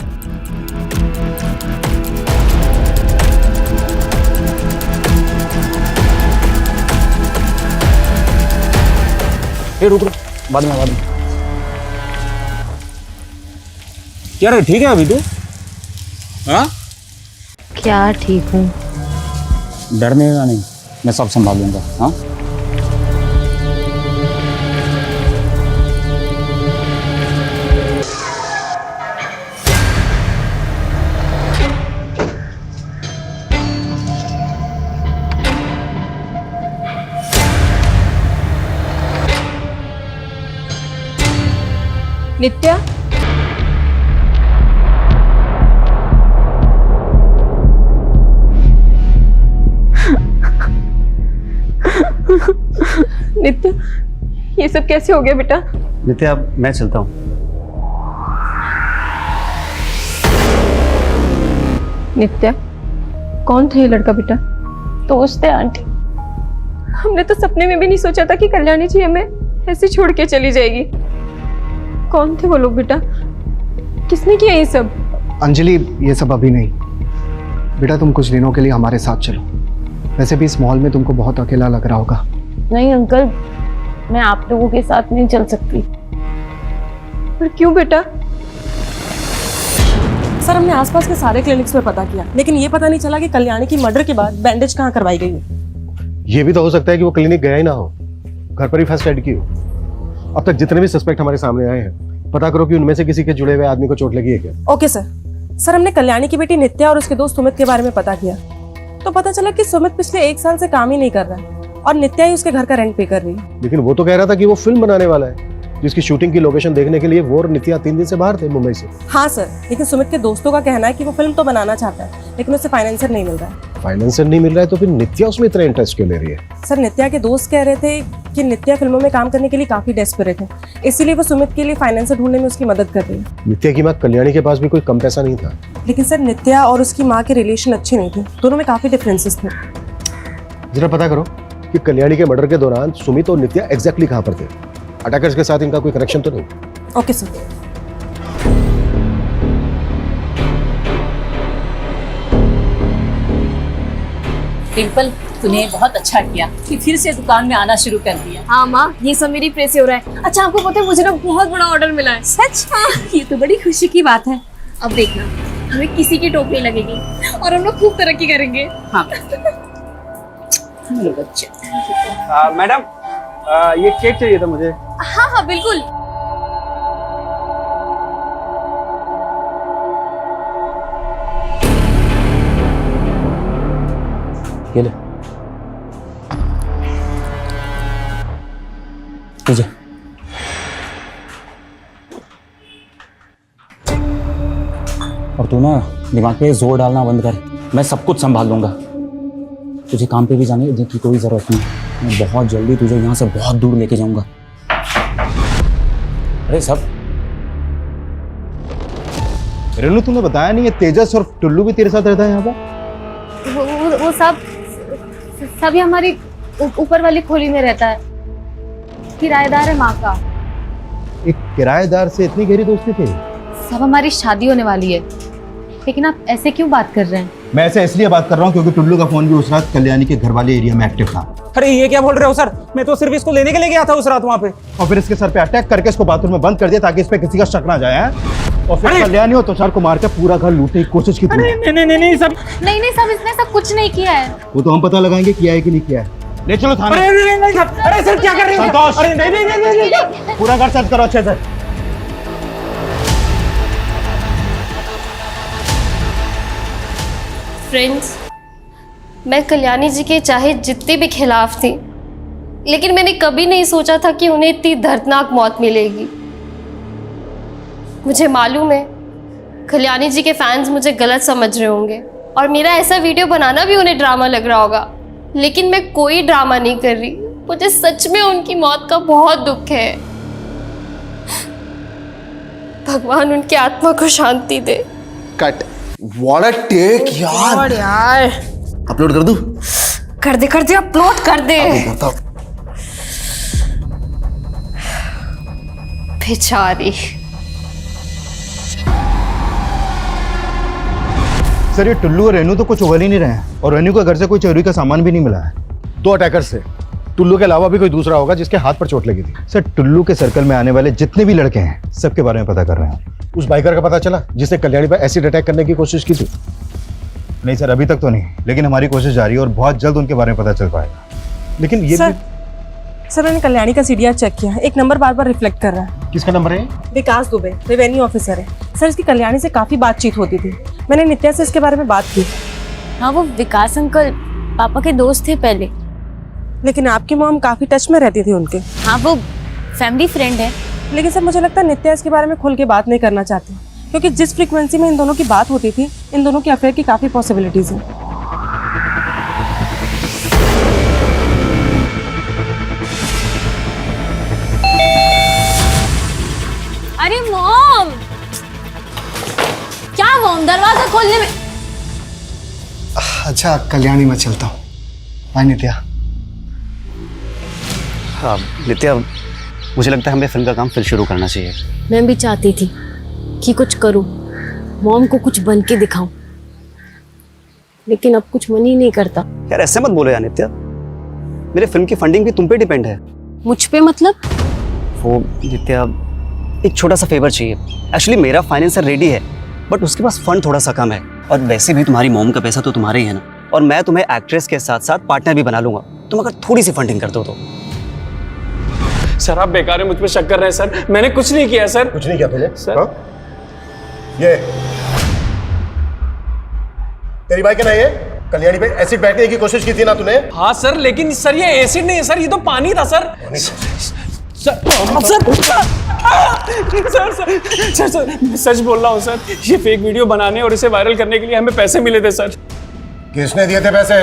रुक बाद में। क्या रे, ठीक है अभी तू? हाँ, क्या ठीक हूँ? डरने का नहीं, मैं सब संभाल लूंगा। हाँ, नित्या, नित्या, ये सब कैसे हो गया बेटा? नित्या, मैं चलता हूँ। नित्या, कौन था ये लड़का बेटा? दोस्त है आंटी। हमने तो सपने में भी नहीं सोचा था कि कल्याणी जी हमें ऐसे छोड़ के चली जाएगी। कौन थे वो लोग बेटा? किसने किया ये सब? अंजलि, ये सब अभी नहीं। बेटा तुम कुछ दिनों के लिए हमारे साथ चलो। वैसे भी इस मॉल में तुमको बहुत अकेला लग रहा होगा। नहीं अंकल, मैं आप लोगों के साथ नहीं चल सकती। पर क्यों बेटा? सर, हमने आसपास के सारे क्लिनिक्स में पता किया, लेकिन ये पता नहीं चला कि कल्याणी की मर्डर के बाद बैंडेज कहाँ करवाई गई है। ये भी तो हो सकता है कि वो क्लिनिक गया ही ना हो, घर पर ही फर्स्ट एड की हो। अब तक जितने भी सस्पेक्ट हमारे सामने आए हैं, पता करो कि उनमें से किसी के जुड़े हुए आदमी को चोट लगी है क्या। Okay sir. सर, हमने कल्याणी की बेटी नित्या और उसके दोस्त सुमित के बारे में पता किया, तो पता चला कि सुमित पिछले 1 साल से काम ही नहीं कर रहा है और नित्या ही उसके घर का रेंट पे कर रही है। लेकिन वो तो कह रहा था कि वो फिल्म बनाने वाला है, जिसकी शूटिंग की लोकेशन देखने के लिए वो और नित्या 3 दिन से बाहर थे मुंबई से। हाँ सर, लेकिन सुमित के दोस्तों का कहना है कि वो फिल्म तो बनाना चाहता है, लेकिन उसे फाइनेंसर नहीं मिल रहा है। फाइनेंसर नहीं मिल रहा है तो फिर नित्या उसमें इतना इंटरेस्ट क्यों ले रही है? सर, नित्या के दोस्त कह रहे थे कि नित्या फिल्मों में काम करने के लिए काफी डेस्परेट है, इसीलिए वो सुमित के लिए फाइनेंसर ढूंढने में उसकी मदद कर रही है। नित्या की माँ कल्याणी के पास भी कोई कम पैसा नहीं था। लेकिन सर, नित्या और उसकी माँ के रिलेशन अच्छे नहीं थे, दोनों में काफी डिफरेंसेस थे। जरा पता करो कि कल्याणी के मर्डर के दौरान सुमित और नित्या एग्जैक्टली कहाँ पर थे। अटैकर्स के साथ इनका कोई कनेक्शन तो नहीं? Okay sir. डिम्पल, तूने बहुत अच्छा किया कि फिर से दुकान में आना शुरू कर दिया। हाँ माँ, ये सब मेरी प्रेस से हो रहा है। अच्छा, आपको पता है मुझे ना बहुत बड़ा ऑर्डर मिला है। सच? ये तो बड़ी खुशी की बात है। अब देखना, हमें किसी की टोकरी लगेगी और हम लोग खूब तरक्की करेंगे। हाँ मेरे बच्चे। मैडम, ये केक चाहिए था मुझे। हाँ हाँ बिल्कुल। ये ले, तुझे। और तू ना दिमाग पे जोर डालना बंद कर, मैं सब कुछ संभाल लूंगा। तुझे काम पे भी जाने की कोई जरूरत नहीं, मैं बहुत जल्दी तुझे यहाँ से बहुत दूर लेके जाऊंगा। अरे सब रेनू, तूने बताया नहीं, ये तेजस और टुल्लू भी तेरे साथ रहता है यहाँ पर? वो सब ये हमारी ऊपर वाली खोली में रहता है। किराएदार है माँ का। एक किराएदार से इतनी गहरी दोस्ती थी? सब हमारी शादी होने वाली है। लेकिन आप ऐसे क्यों बात कर रहे हैं? मैं ऐसे इसलिए बात कर रहा हूँ क्योंकि टुल्लू का फोन भी उस रात कल्याणी के घर वाले एरिया में एक्टिव था। अरे ये क्या बोल रहे हो सर? मैं तो सिर्फ इसको लेने के लिए गया था उस रात वहाँ पे। और फिर इसके सर पे अटैक करके इसको बाथरूम में बंद कर दिया ताकि इस पे किसी का शक ना जाए। और फिर कल्याणी और तुषार को मार के पूरा घर लूटने की कोशिश की थी। नहीं सब इसने सब कुछ नहीं किया है। वो तो हम पता लगाएंगे किया है कि नहीं किया है। ले चलो थाने। अरे सर क्या कर रहे हो? संतोष! अरे नहीं, पूरा घर सर्च करो अच्छे से। फ्रेंड्स, मैं कल्याणी जी के चाहे जितने भी खिलाफ थी, लेकिन मैंने कभी नहीं सोचा था कि उन्हें इतनी दर्दनाक मौत मिलेगी। मुझे मालूम है कल्याणी जी के फैंस मुझे गलत समझ रहे होंगे और मेरा ऐसा वीडियो बनाना भी उन्हें ड्रामा लग रहा होगा, लेकिन मैं कोई ड्रामा नहीं कर रही। मुझे सच में उनकी मौत का बहुत दुख है। भगवान उनकी आत्मा को शांति दे। कट। व्हाट अ टेक यार। अपलोड कर दूं? कर दे अपलोड कर दे। बेचारी। सर, ये टुल्लू और रेनू तो कुछ उगल ही नहीं रहे हैं और रेनू के घर से कोई चोरी का सामान भी नहीं मिला है। 2 अटैकर्स थे, टुल्लू के अलावा भी कोई दूसरा होगा जिसके हाथ पर चोट लगी थी। सर टुल्लू के सर्कल में आने वाले जितने भी लड़के हैं सबके बारे में पता कर रहे हैं। उस बाइकर का पता चला जिसने कल्याणी पर एसिड अटैक करने की कोशिश की थी? नहीं सर, अभी तक तो नहीं, लेकिन हमारी कोशिश जारी है और बहुत जल्द उनके बारे में पता चल पाएगा। लेकिन ये सर मैंने कल्याणी का सीडीआर चेक किया, एक नंबर बार बार रिफ्लेक्ट कर रहा है। किसका नंबर है? विकास दुबे, रेवेन्यू ऑफिसर है। सर इसकी कल्याणी से काफी बातचीत होती थी, मैंने नित्या से इसके बारे में बात की। हाँ वो विकास अंकल पापा के दोस्त थे पहले। लेकिन आपकी मॉम काफी टच में रहती थी उनके। हाँ वो फैमिली फ्रेंड है। लेकिन सर मुझे लगता है नित्या इसके बारे में खुल के बात नहीं करना चाहती, क्योंकि जिस फ्रीक्वेंसी में इन दोनों की बात होती थी, इन दोनों के अफेयर की काफी पॉसिबिलिटीज हैं। अरे मॉम, क्या मॉम दरवाजा खोलने में। अच्छा कल्याणी, मैं चलता हूँ। बाय नित्या। हाँ नित्या, मुझे लगता है हमें फिल्म का काम फिर शुरू करना चाहिए। मैं भी चाहती थी कि कुछ करूं, मॉम को कुछ बन के दिखाऊं, लेकिन अब कुछ मन ही नहीं करता। यार ऐसे मत बोलो यार नित्या, मेरे फिल्म की फंडिंग भी तुम पे डिपेंड है। मुझ पे मतलब? वो नित्या, एक छोटा सा फेवर चाहिए। एक्चुअली मेरा फाइनेंसर रेडी है, बट उसके पास फंड थोड़ा सा कम है, और वैसे भी तुम्हारी मॉम का पैसा तो तुम्हारा ही है ना, और मैं तुम्हें एक्ट्रेस के साथ साथ पार्टनर भी बना लूंगा, तुम अगर थोड़ी सी फंडिंग कर दो तो। सर आप बेकार में मुझ पे शक कर रहे हैं सर, मैंने कुछ नहीं किया सर। कुछ नहीं किया तुझे? सर हाँ? ये तेरी बाइक है ना? ये कल्याणी पे एसिड बैठने की कोशिश की थी ना तूने? हाँ सर, लेकिन सर ये एसिड नहीं है सर, ये तो पानी था सर। सर मैं सच बोल रहा हूँ सर, ये फेक वीडियो बनाने और इसे वायरल करने के लिए हमें पैसे मिले थे सर। किसने दिए थे पैसे?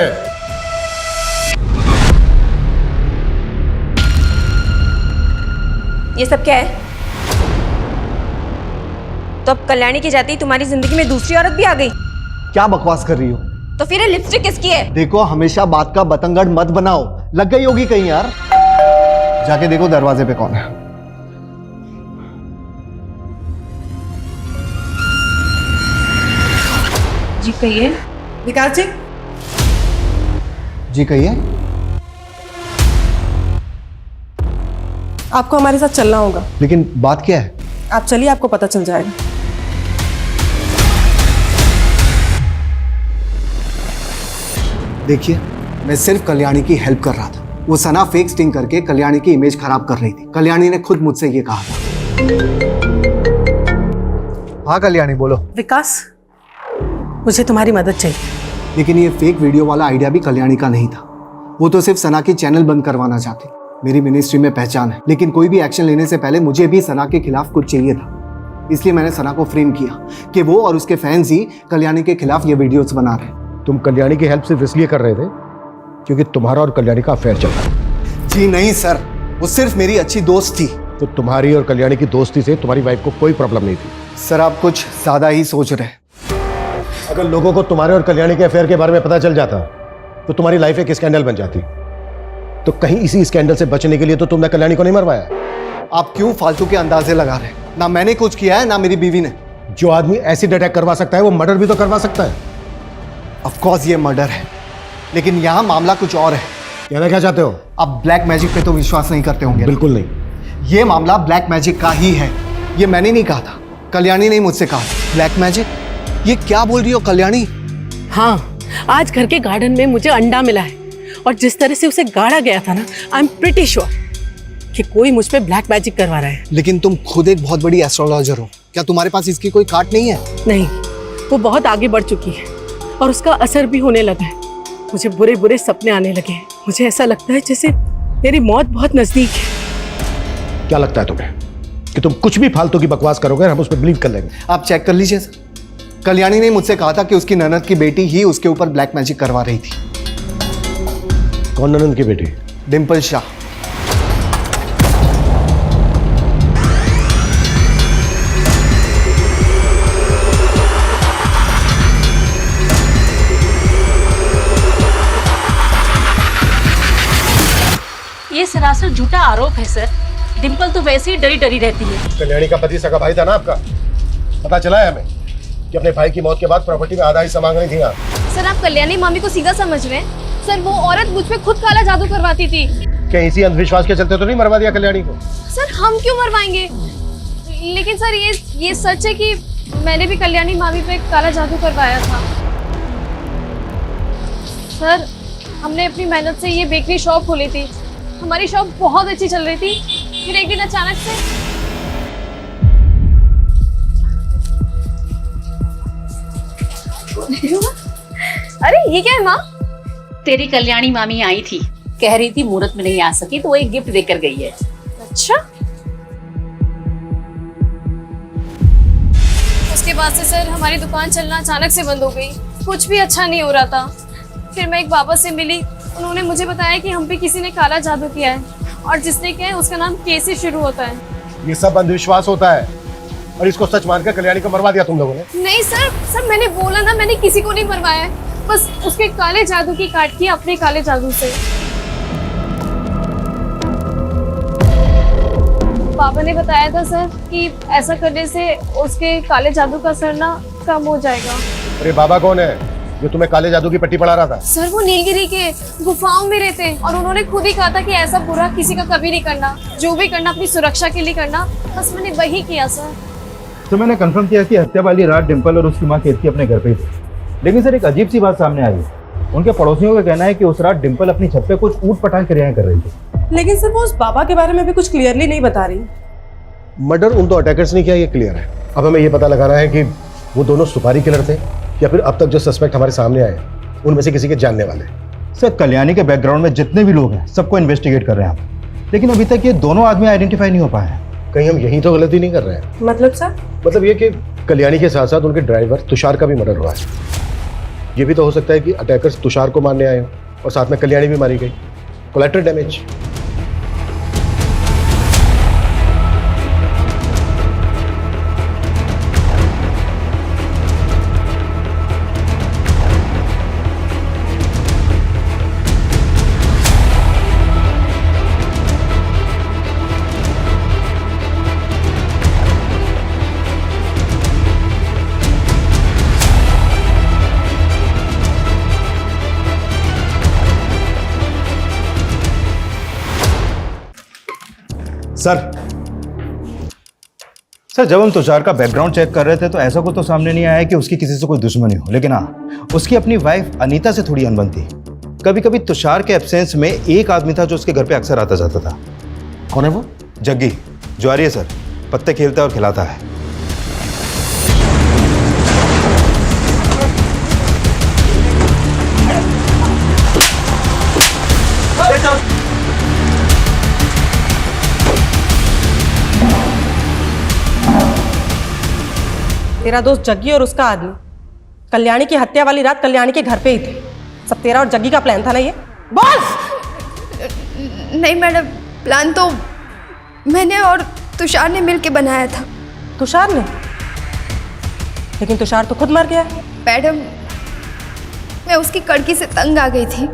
ये सब क्या है? तो अब कल्याणी की जाती तुम्हारी जिंदगी में दूसरी औरत भी आ गई? क्या बकवास कर रही हो? तो फिर ये लिपस्टिक किसकी है? देखो हमेशा बात का बतंगड़ मत बनाओ, लग गई होगी कहीं यार। जाके देखो दरवाजे पे कौन है। जी कहिए। विकास जी। जी कहिए। आपको हमारे साथ चलना होगा। लेकिन बात क्या है? आप चलिए, आपको पता चल जाएगा। देखिए मैं सिर्फ कल्याणी की हेल्प कर रहा था। वो सना फेक स्टिंग करके कल्याणी की इमेज खराब कर रही थी। कल्याणी ने खुद मुझसे ये कहा था। हाँ कल्याणी बोलो। विकास, मुझे तुम्हारी मदद चाहिए। लेकिन ये फेक वीडियो वाला आइडिया भी कल्याणी का नहीं था। वो तो सिर्फ सना की चैनल बंद करवाना चाहती। मेरी मिनिस्ट्री में पहचान है, लेकिन कोई भी एक्शन लेने से पहले मुझे भी सना के खिलाफ कुछ चाहिए था। इसलिए मैंने सना को फ्रेम किया कि वो और उसके फैंस ही कल्याणी के खिलाफ ये वीडियोस बना रहे। तुम कल्याणी की हेल्प सिर्फ इसलिए कर रहे थे क्योंकि तुम्हारा और कल्याणी का अफेयर चल रहा है? जी नहीं सर, वो सिर्फ मेरी अच्छी दोस्त थी। तो तुम्हारी और कल्याणी की दोस्ती से तुम्हारी वाइफ को कोई प्रॉब्लम नहीं थी? सर आप कुछ ज्यादा ही सोच रहे हैं। अगर लोगों को तुम्हारे और कल्याणी के अफेयर के बारे में पता चल जाता तो तुम्हारी लाइफ एक स्कैंडल बन जाती। तो कहीं इसी स्कैंडल से बचने के लिए तो तुमने कल्याणी को नहीं मरवाया? आप क्यों फालतू के अंदाजे लगा रहे हैं? ना मैंने कुछ किया है ना मेरी बीवी ने। जो आदमी एसिड अटैक करवा सकता है वो मर्डर भी तो करवा सकता है। ऑफ कोर्स ये मर्डर है, लेकिन यहाँ मामला कुछ और है। कहना क्या चाहते हो? आप ब्लैक मैजिक पे तो विश्वास नहीं करते होंगे। बिल्कुल नहीं। ये मामला ब्लैक मैजिक का ही है। ये मैंने नहीं कहा था, कल्याणी ने मुझसे कहा। Black magic? ये क्या बोल रही हो कल्याणी? हाँ, आज घर के गार्डन में मुझे अंडा मिला है, और जिस तरह से उसे गाड़ा गया था ना, आई एम प्रिटी श्योर कि कोई मुझ पे ब्लैक मैजिक करवा रहा है। लेकिन तुम खुद एक बहुत बड़ी एस्ट्रोलॉजर हो, क्या तुम्हारे पास इसकी कोई कार्ड नहीं है? नहीं, वो बहुत आगे बढ़ चुकी है और उसका असर भी होने लगा है। मुझे बुरे बुरे सपने आने लगे हैं। मुझे ऐसा लगता है जैसे मेरी मौत बहुत नजदीक है। क्या लगता है तुम्हें कि तुम कुछ भी फालतू की बकवास करोगे और हम उस पर बिलीव कर लेंगे? आप चेक कर लीजिए सर। कल्याणी ने मुझसे कहा था कि उसकी ननद की बेटी ही उसके ऊपर ब्लैक मैजिक करवा रही थी। कौन ननद की बेटी? डिम्पल शाह। ये सरासर झूठा आरोप है सर। डिम्पल तो वैसे ही डरी डरी रहती है। कल्याणी का पति सगा भाई था ना आपका? पता चला है हमें कि अपने भाई की मौत के बाद प्रॉपर्टी में आधा हिस्सा मांग रही थी आप। सर आप कल्याणी मामी को सीधा समझ रहे हैं। सर वो औरत मुझ पे खुद काला जादू करवाती थी। क्या इसी अंधविश्वास के चलते तो नहीं मरवा दिया कल्याणी को? सर हम क्यों मरवाएंगे? लेकिन सर ये सच है कि मैंने भी कल्याणी मामी पे काला जादू करवाया था। सर हमने अपनी मेहनत से ये बेकरी शॉप खोली थी, हमारी शॉप बहुत अच्छी चल रही थी। फिर एक दिन अचानक से अरे ये क्या है माँ? तेरी कल्याणी मामी आई थी, कह रही थी मुहूर्त में नहीं आ सकी तो वो एक गिफ्ट देकर गई है। अच्छा। उसके बाद से सर हमारी दुकान चलना अचानक से बंद हो गई, कुछ भी अच्छा नहीं हो रहा था। फिर मैं एक बाबा से मिली, उन्होंने मुझे बताया कि हम पे किसी ने काला जादू किया है और जिसने किया है उसका नाम के से शुरू होता है। ये सब अंधविश्वास होता है और इसको सच मानकर कल्याणी को मरवा दिया तुम लोगों ने। नहीं सर मैंने बोला ना, मैंने किसी को नहीं मरवाया है, बस उसके काले जादू की काट की अपने काले जादू से। पापा ने बताया था सर कि ऐसा करने से उसके काले जादू का असर ना कम हो जाएगा। अरे बाबा कौन है जो तुम्हें काले जादू की पट्टी पढ़ा रहा था? सर वो नीलगिरी के गुफाओं में रहते हैं और उन्होंने खुद ही कहा था कि ऐसा बुरा किसी का कभी नहीं करना, जो भी करना अपनी सुरक्षा के लिए करना। बस मैंने वही किया सर। तो मैंने कंफर्म किया कि हत्या वाली रात डिम्पल और उसकी मां केतकी अपने घर पे थी। लेकिन सर एक अजीब सी बात सामने आई। उनके पड़ोसियों का कहना है कि उस रात डिम्पल अपनी छत पे कुछ ऊट पटांग क्रियाएं कर रही थी। लेकिन सर वो उस बाबा के बारे में भी कुछ क्लियरली नहीं बता रही। मर्डर उन दो अटैकर्स ने किया, ये क्लियर है। अब हमें ये पता लगाना है कि वो दोनों सुपारी किलर थे या फिर अब तक जो सस्पेक्ट हमारे सामने आए उनमें से किसी के जानने वाले। सर कल्याणी के बैकग्राउंड में जितने भी लोग हैं सबको इन्वेस्टिगेट कर रहे हैं हम, लेकिन अभी तक ये दोनों आदमी आइडेंटिफाई नहीं हो पाए हैं। कहीं हम यही तो गलती नहीं कर रहे हैं? मतलब सर? मतलब ये कि कल्याणी के साथ साथ उनके ड्राइवर तुषार का भी मर्डर हुआ है। ये भी तो हो सकता है कि अटैकर्स तुषार को मारने आए हो और साथ में कल्याणी भी मारी गई। Collateral damage. सर जब हम तुषार का बैकग्राउंड चेक कर रहे थे तो ऐसा कुछ तो सामने नहीं आया कि उसकी किसी से कोई दुश्मनी हो, लेकिन हाँ उसकी अपनी वाइफ अनीता से थोड़ी अनबन थी। कभी कभी तुषार के एब्सेंस में एक आदमी था जो उसके घर पे अक्सर आता जाता था। कौन है वो? जग्गी, ज्वारी है सर, पत्ते खेलता है और खिलाता है। तेरा दोस्त जग्गी और उसका आदमी कल्याणी की हत्या वाली रात कल्याणी के घर पे ही थे। सब तेरा और जग्गी का प्लान था ना ये? बोल। नहीं मैडम, प्लान तो मैंने और तुषार ने मिलके बनाया था। तुषार ने? लेकिन तुषार तो खुद मर गया। मैडम मैं उसकी कड़की से तंग आ गई थी,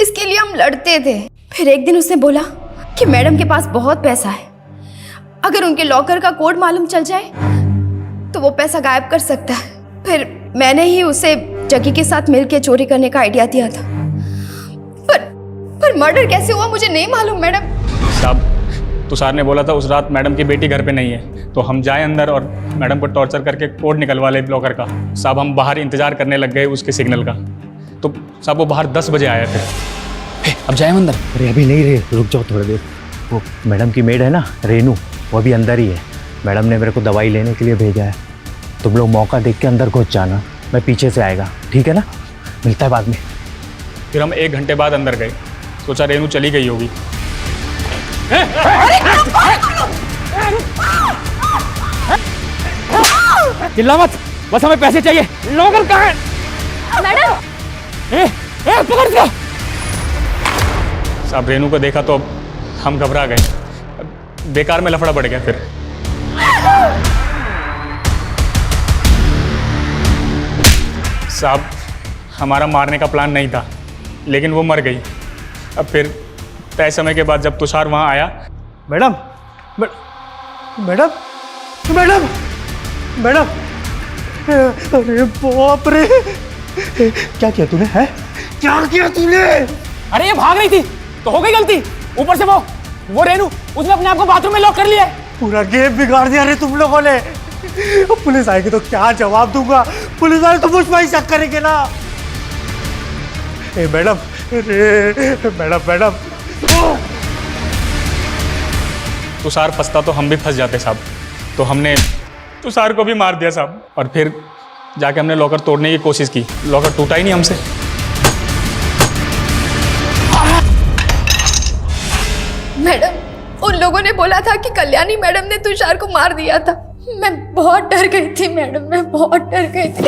इसके लिए हम लड़ते थे। फिर एक दिन उसने बोला कि मैडम के पास बहुत पैसा है, अगर उनके लॉकर का कोड मालूम चल जाए तो वो पैसा गायब कर सकता है। फिर मैंने ही उसे जग्गी के साथ मिलके चोरी करने का आइडिया दिया था। पर मर्डर कैसे हुआ मुझे नहीं मालूम मैडम। साहब तुषार ने बोला था उस रात मैडम की बेटी घर पे नहीं है, तो हम जाए अंदर और मैडम को टॉर्चर करके कोड निकलवा ले लॉकर का। साहब हम बाहर इंतजार करने लग गए उसके सिग्नल का, तो साहब वो बाहर 10 बजे आए थे। अब जाए अंदर? अरे अभी नहीं रे, रुक जाओ थोड़ी देर। वो मैडम की मेड है ना रेनू, वो अभी अंदर ही है। मैडम ने मेरे को दवाई लेने के लिए भेजा है। तुम लोग मौका देख के अंदर घुस जाना, मैं पीछे से आएगा, ठीक है ना? मिलता है बाद में। फिर हम 1 घंटे बाद अंदर गए, सोचा रेनू चली गई होगी। चिल्ला मत, बस हमें पैसे चाहिए। लॉकर कहाँ है? मैडम पकड़ इसको। साहब रेनू को देखा तो हम घबरा गए, बेकार में लफड़ा बढ़ गया। फिर साहब हमारा मारने का प्लान नहीं था, लेकिन वो मर गई। अब फिर तय समय के बाद जब तुषार वहाँ आया, मैडम मैडम मैडम मैडम, अरे बाप रे, क्या किया तूने? है क्या किया तूने? अरे ये भाग रही थी, तो हो गई गलती। ऊपर से वो रेनू, उसने अपने आप को बाथरूम में लॉक कर लिया है। पूरा गेम बिगाड़ दिया रे तुम लोगों ने। पुलिस आएगी तो क्या जवाब दूंगा? पुलिस वाले तो मुझ पर ही शक करेंगे ना। ए मैडम, मैडम तुषार फंसता तो हम भी फंस जाते साहब, तो हमने तुषार को भी मार दिया साहब। और फिर जाके हमने लॉकर तोड़ने की कोशिश की, लॉकर टूटा ही नहीं हमसे। मैडम, उन लोगों ने बोला था कि कल्याणी मैडम ने तुषार को मार दिया था। मैं बहुत डर गई थी मैडम, मैं बहुत डर गई थी।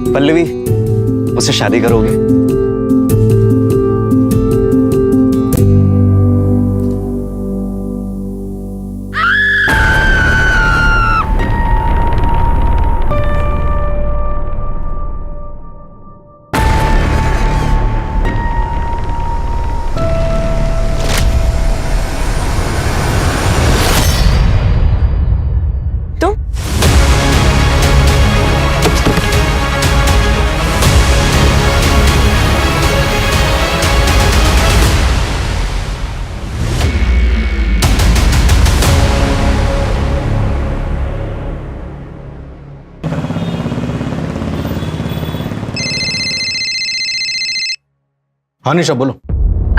पल्लवी, उससे शादी करोगे? हाँ निशा बोलो।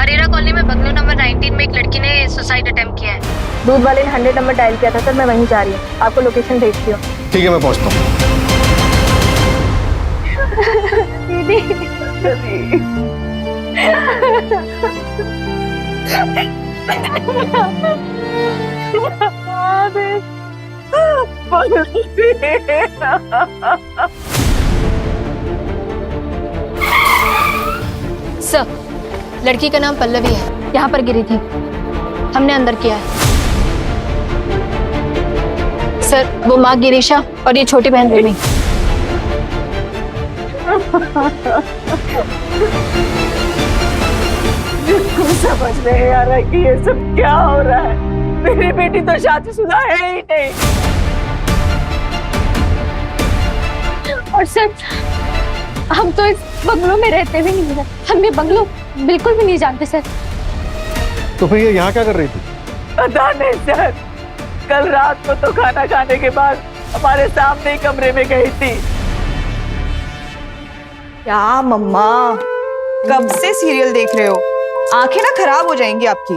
अरेरा कॉलोनी में बंगलो नंबर 19 में एक लड़की ने सुसाइड अटेम्प्ट किया है। दूध वाले ने 100 नंबर डायल किया था सर, मैं वहीं जा रही हूँ, आपको लोकेशन भेजती हूँ। ठीक है, मैं पहुंचता हूँ। सर, लड़की का नाम पल्लवी है, यहाँ पर गिरी थी, हमने अंदर किया है। सर, वो माँ गिरीशा और ये छोटी बहन रेमी। बिल्कुल समझ नहीं आ रहा कि ये सब क्या हो रहा है। मेरी बेटी तो शादीशुदा है ही नहीं। और सर, हम तो इस बंगलो में रहते भी नहीं है, हम ये बंगलो बिल्कुल भी नहीं जानते सर। तो फिर ये यहाँ क्या कर रही थी? पता नहीं सर, कल रात को तो खाना खाने के बाद हमारे सामने ही कमरे में गई थी। क्या मम्मा, कब से सीरियल देख रहे हो? आंखें ना खराब हो जाएंगी आपकी।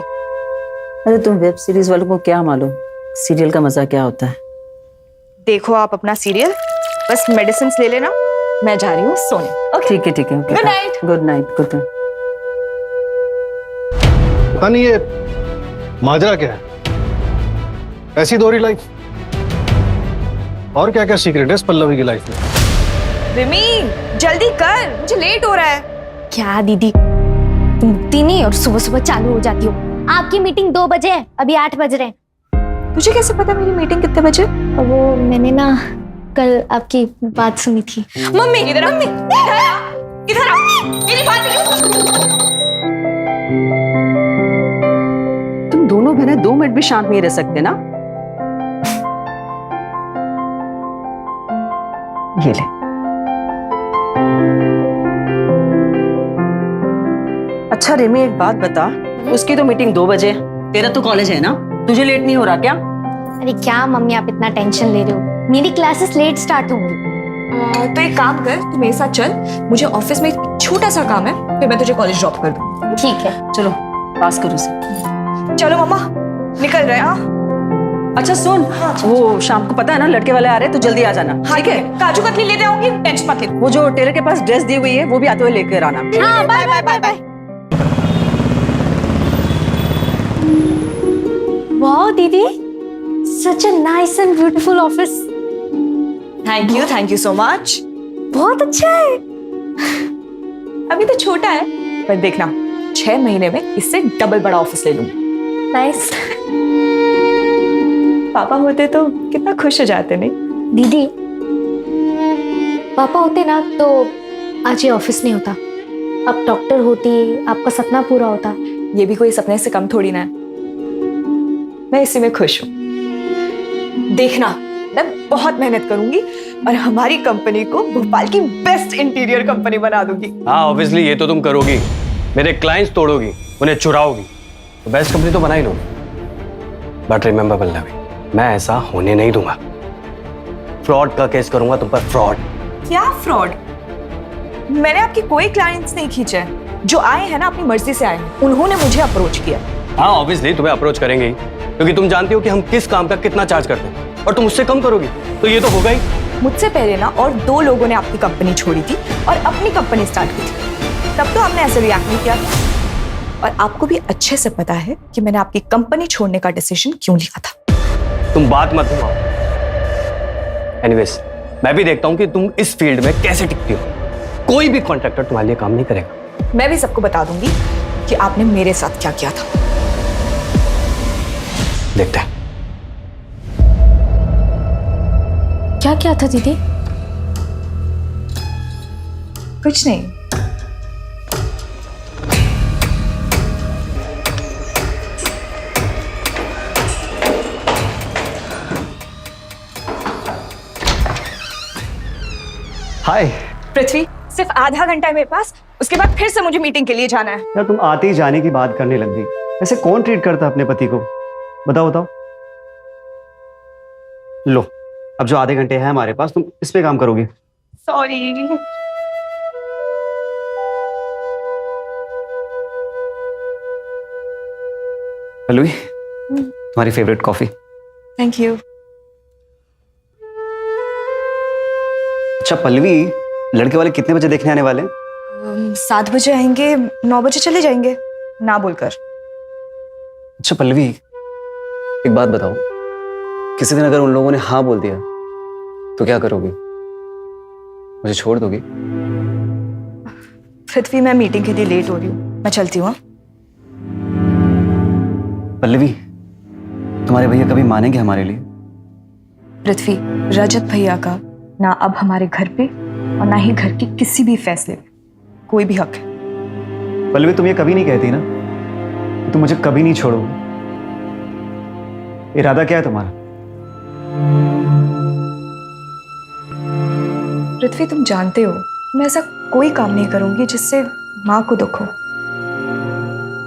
अरे तुम वेब सीरीज वालों को क्या मालूम सीरियल का मजा क्या होता है। देखो आप अपना सीरियल, बस मेडिसिन ले लेना, मैं जा रही हूँ सोने। ठीक है ठीक है। Good night. Good night. Good night. पता नहीं ये माजरा क्या है, ऐसी दोहरी लाइफ। और क्या क्या सीक्रेट है इस पल्लवी की लाइफ में? रिमी जल्दी कर, मुझे लेट हो रहा है। क्या दीदी, तुम उठती नहीं और सुबह सुबह चालू हो जाती हो। आपकी मीटिंग 2 बजे है, अभी 8 बज रहे हैं। तुझे कैसे पता मेरी मीटिंग कितने बजे? वो मैंने ना कल आपकी बात सुनी थी। मम्मी इधर आ, इधर आ, मेरी बात तुम दोनों बहनें 2 मिनट भी शांत नहीं रह सकते ना? ये ले। अच्छा रेमी, एक बात बता, उसकी तो मीटिंग 2 बजे, तेरा तो कॉलेज है ना, तुझे लेट नहीं हो रहा क्या? अरे क्या मम्मी आप इतना टेंशन ले रहे हो, मेरी क्लासेस लेट स्टार्ट होंगी। तो एक काम कर, तू मेरे साथ चल, मुझे ऑफिस में एक छोटा सा काम है, फिर मैं तुझे कॉलेज ड्रॉप कर दूँ। ठीक है, चलो पास करो उसे। चलो मम्मा, निकल रहे हैं। हाँ अच्छा सुन, वो शाम को पता है ना लड़के वाले आ रहे हैं, तो जल्दी आ जाना। ठीक है, काजू कतली लेते आऊंगी, टेंशन मत ले। वो जो टेलर के पास ड्रेस दी हुई है वो भी आते हुए लेकर आना। हाँ, बाय बाय बाय बाय। वाह दीदी, such a nice and beautiful office. Thank you so much. बहुत अच्छा है। अभी तो छोटा है, पर देखना 6 महीने में इससे डबल बड़ा ऑफिस ले लूंगी। नाइस। पापा होते तो कितना खुश हो जाते नहीं? दीदी पापा होते ना तो आज ये ऑफिस नहीं होता, अब डॉक्टर होती, आपका सपना पूरा होता। ये भी कोई सपने से कम थोड़ी ना है, मैं इसी में खुश हूँ। देखना, मैं बहुत मेहनत करूंगी और हमारी कंपनी को भोपाल की बेस्ट इंटीरियर कंपनी बना दूंगी। हाँ ऑब्वियसली ये तो तुम करोगी, मेरे क्लाइंट्स तोड़ोगी, उन्हें चुराओगी, तो बेस्ट कंपनी तो बना ही लो। बट रिमेंबर पल्लवी, मैं ऐसा होने नहीं दूंगा। फ्रॉड का केस करूंगा तुम पर, फ्रॉड। क्या फ्रॉड? मैंने आपकी कोई क्लाइंट्स नहीं खींचे हैं, जो आए हैं ना अपनी मर्जी से आए हैं, उन्होंने मुझे अप्रोच किया। हाँ ऑब्वियसली तुम्हें अप्रोच करेंगे ही, क्योंकि तुम जानती हो कि हम किस काम का कितना चार्ज करते हैं, और तुम उससे कम करोगी तो ये तो होगा ही। मुझसे पहले ना और 2 लोगों ने आपकी कंपनी छोड़ी थी और अपनी कंपनी स्टार्ट की थी, तब तो हमने ऐसे रिएक्ट नहीं किया था। और आपको भी अच्छे से पता है कि मैंने आपकी कंपनी छोड़ने का डिसीजन क्यों लिया था। तुम बात मत घुमाओ। एनीवेज, मैं भी देखता हूं कि तुम इस फील्ड में कैसे टिकती हो। कोई भी कॉन्ट्रैक्टर तुम्हारे लिए काम नहीं करेगा। मैं भी सबको बता दूंगी कि आपने मेरे साथ क्या किया था। देखते हैं। क्या क्या था दीदी? कुछ नहीं। हाय पृथ्वी, सिर्फ आधा घंटा है मेरे पास, उसके बाद फिर से मुझे मीटिंग के लिए जाना है। यार तुम आते ही जाने की बात करने लग गई। ऐसे कौन ट्रीट करता अपने पति को? बताओ बताओ। लो, अब जो आधे घंटे हैं हमारे पास, तुम इस पे काम करोगी। सॉरी। पल्लवी, तुम्हारी फेवरेट कॉफी। Thank you. अच्छा पल्लवी, लड़के वाले कितने बजे देखने आने वाले हैं? 7 बजे आएंगे, 9 बजे चले जाएंगे, ना बोलकर। अच्छा पल्लवी, एक बात बताओ, किसी दिन अगर उन लोगों ने हाँ बोल दिया तो क्या करोगी? मुझे छोड़ दोगी? पृथ्वी, मैं मीटिंग के लिए लेट हो रही हूँ, मैं चलती हूँ। पल्लवी, तुम्हारे भैया कभी मानेंगे हमारे लिए? पृथ्वी, रजत भैया का ना अब हमारे घर पे और ना ही घर के किसी भी फैसले पे कोई भी हक है। पल्लवी, तुम ये कभी नहीं कहती ना कि तुम मुझे कभी नहीं छोड़ोगे। इरादा क्या है तुम्हारा? पृथ्वी, तुम जानते हो मैं ऐसा कोई काम नहीं करूंगी जिससे माँ को दुख हो,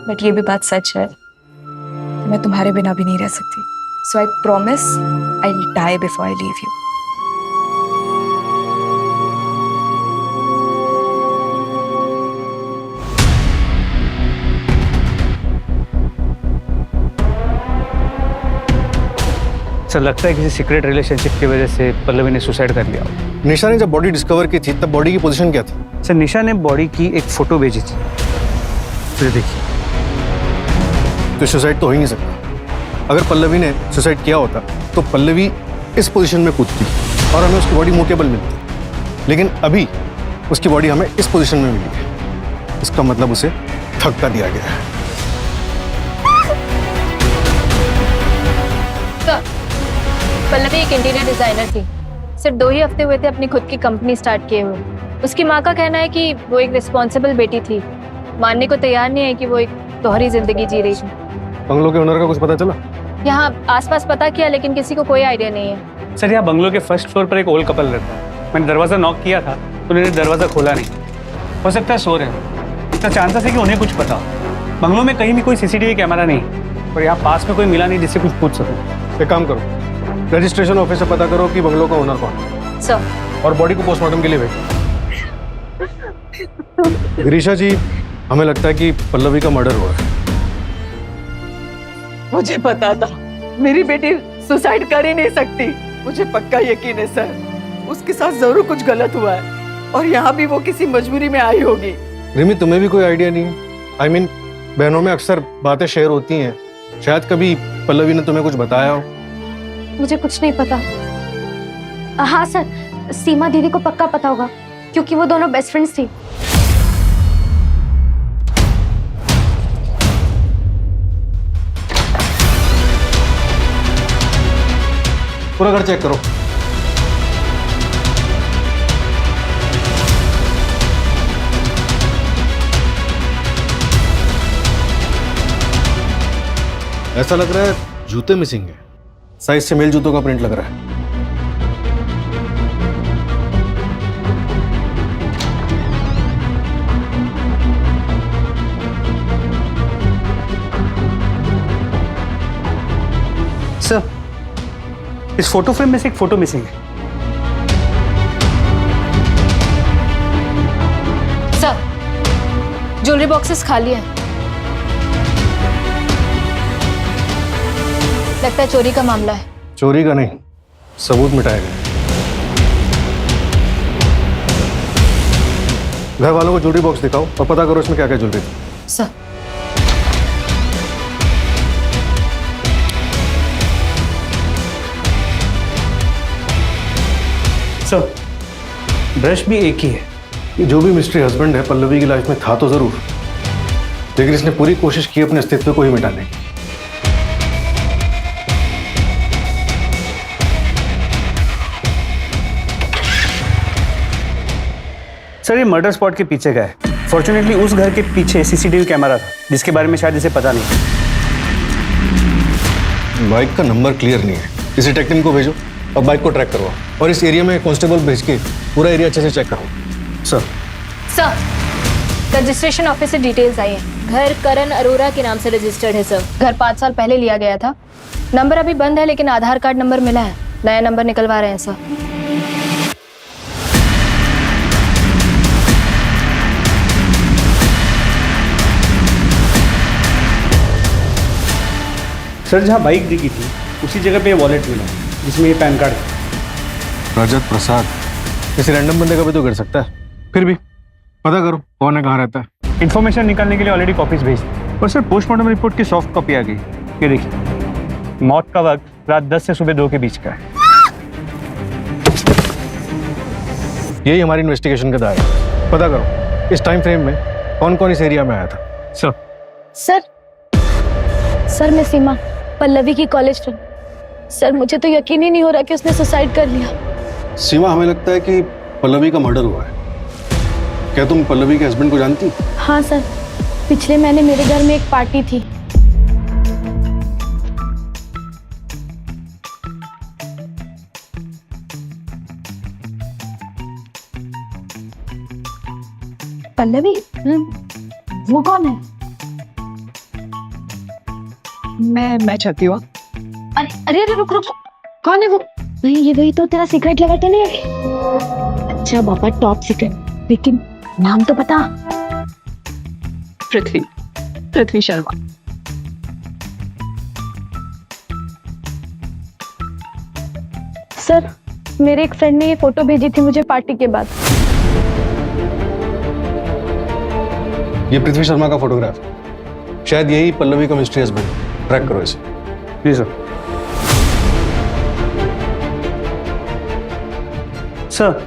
बट ये भी बात सच है कि मैं तुम्हारे बिना भी नहीं रह सकती। So I promise I will die before I leave you. Sir लगता है किसी सीक्रेट रिलेशनशिप की वजह से पल्लवी ने सुसाइड कर लिया। निशा ने जब बॉडी डिस्कवर की थी तब बॉडी की पोजीशन क्या थी? सर निशा ने बॉडी की एक फोटो भेजी थी, तो देखिए। तो सुसाइड तो हो ही नहीं सकता। अगर पल्लवी ने सुसाइड किया होता तो पल्लवी इस पोजीशन में कूदती और हमें उसकी बॉडी मूकेबल मिलती, लेकिन अभी उसकी बॉडी हमें इस पोजीशन में मिली है। इसका मतलब उसे धक्का दिया गया है। पल्लवी एक इंटीरियर डिजाइनर थी। सिर्फ 2 ही हफ्ते हुए थे अपनी खुद की कंपनी स्टार्ट किए हुए। उसकी माँ का कहना है कि वो एक रिस्पॉन्सिबल बेटी थी, मानने को तैयार नहीं है कि वो एक दोहरी जिंदगी जी रही थी। बंगलो के ओनर का कुछ पता चला? यहाँ आसपास पता किया लेकिन किसी को कोई आइडिया नहीं है। सर, यहाँ बंगलो के फर्स्ट फ्लोर पर एक ओल्ड कपल रहता है। मैंने दरवाज़ा नॉक किया था तो उन्होंने दरवाज़ा खोला नहीं। हो सकता है सो रहे हैं। इतना चांसेस है कि उन्हें कुछ पता। बंगलो में कहीं भी कोई सीसीटीवी कैमरा नहीं और यहाँ पास में कोई मिला नहीं जिससे कुछ पूछ सकूं। एक काम करो, रजिस्ट्रेशन ऑफिस से पता करो कि बंगलो का ओनर कौन है। सर। और बॉडी को पोस्टमार्टम के लिए भेजो। गिरीशा जी, हमें लगता है कि पल्लवी का मर्डर हुआ है। मुझे पता था मेरी बेटी सुसाइड कर ही नहीं सकती। मुझे पक्का यकीन है सर, उसके साथ जरूर कुछ गलत हुआ है और यहाँ भी वो किसी मजबूरी में आई होगी। रिमी, तुम्हें भी कोई आइडिया नहीं है? I mean, बहनों में अक्सर बातें शेयर होती हैं, शायद कभी पल्लवी ने तुम्हें कुछ बताया हो। मुझे कुछ नहीं पता। हाँ सर, सीमा दीदी को पक्का पता होगा क्योंकि वो दोनों बेस्ट फ्रेंड्स थी। पूरा घर चेक करो। ऐसा लग रहा है जूते मिसिंग है। साइज से मेल जूतों का प्रिंट लग रहा है। सर, इस फोटो फ्रेम में से एक फोटो मिसिंग है। सर, ज्वेलरी बॉक्सेस खाली हैं। लगता है चोरी का मामला है। चोरी का नहीं, सबूत मिटाया गया। घर वालों को ज्वेलरी बॉक्स दिखाओ और पता करो इसमें क्या क्या ज्वेलरी थी। सर। सर, ब्रश भी एक ही है। ये जो भी मिस्ट्री हस्बैंड है पल्लवी की लाइफ में था तो जरूर, लेकिन इसने पूरी कोशिश की अपने अस्तित्व को ही मिटाने की। सर, ये मर्डर स्पॉट के पीछे का है। फॉर्चुनेटली उस घर के पीछे सीसीटीवी कैमरा था जिसके बारे में शायद इसे पता नहीं। बाइक का नंबर क्लियर नहीं है, किसी टेक्नीशियन को भेजो और बाइक को ट्रैक करवाओ और इस एरिया में कांस्टेबल भेज के पूरा एरिया अच्छे से चेक करो। सर। सर, रजिस्ट्रेशन ऑफिस से डिटेल्स आई हैं। घर करण अरोरा के नाम से रजिस्टर्ड है सर। घर 5 साल पहले लिया गया था। नंबर अभी बंद है लेकिन आधार कार्ड नंबर मिला है। नया नंबर निकलवा रहे हैं सर। सर, जहाँ बाइक दिखी थी उसी जगह पे वॉलेट मिला जिसमें ये पैन कार्ड है। रजत प्रसाद, किसी रैंडम बंदे का भी तो कर सकता है। फिर भी पता करो कौन है, कहाँ रहता है। इन्फॉर्मेशन निकालने के लिए ऑलरेडी कॉपीज भेज दी और सर पोस्टमार्टम रिपोर्ट की सॉफ्ट कॉपी आ गई। ये देखिए, मौत का वक्त रात 10 से सुबह 2 के बीच का है। यही हमारी इन्वेस्टिगेशन का दायरा है। पता करो इस टाइम फ्रेम में कौन कौन इस एरिया में आया था। सर, मैं सीमा, पल्लवी की कॉलेज फ्रेंड। सर, मुझे तो यकीन ही नहीं हो रहा कि उसने सुसाइड कर लिया। सीमा, हमें लगता है कि पल्लवी का मर्डर हुआ है। क्या तुम पल्लवी के हस्बैंड को जानती? हाँ सर, पिछले महीने मेरे घर में एक पार्टी थी। पल्लवी? वो कौन है? मैं चाहती हूँ। अरे अरे अरे, रुक रुक, कौन है वो? नहीं, ये वही तो तेरा सिगरेट लगाते नहीं है। अच्छा बाबा, टॉप सीक्रेट, लेकिन नाम तो पता। पृथ्वी शर्मा। सर, मेरे एक फ्रेंड ने ये फोटो भेजी थी मुझे पार्टी के बाद। ये पृथ्वी शर्मा का फोटोग्राफ, शायद यही पल्लवी का मिस्ट्री हस्बैंड। ट्रैक करो इसे। जी सर। सर,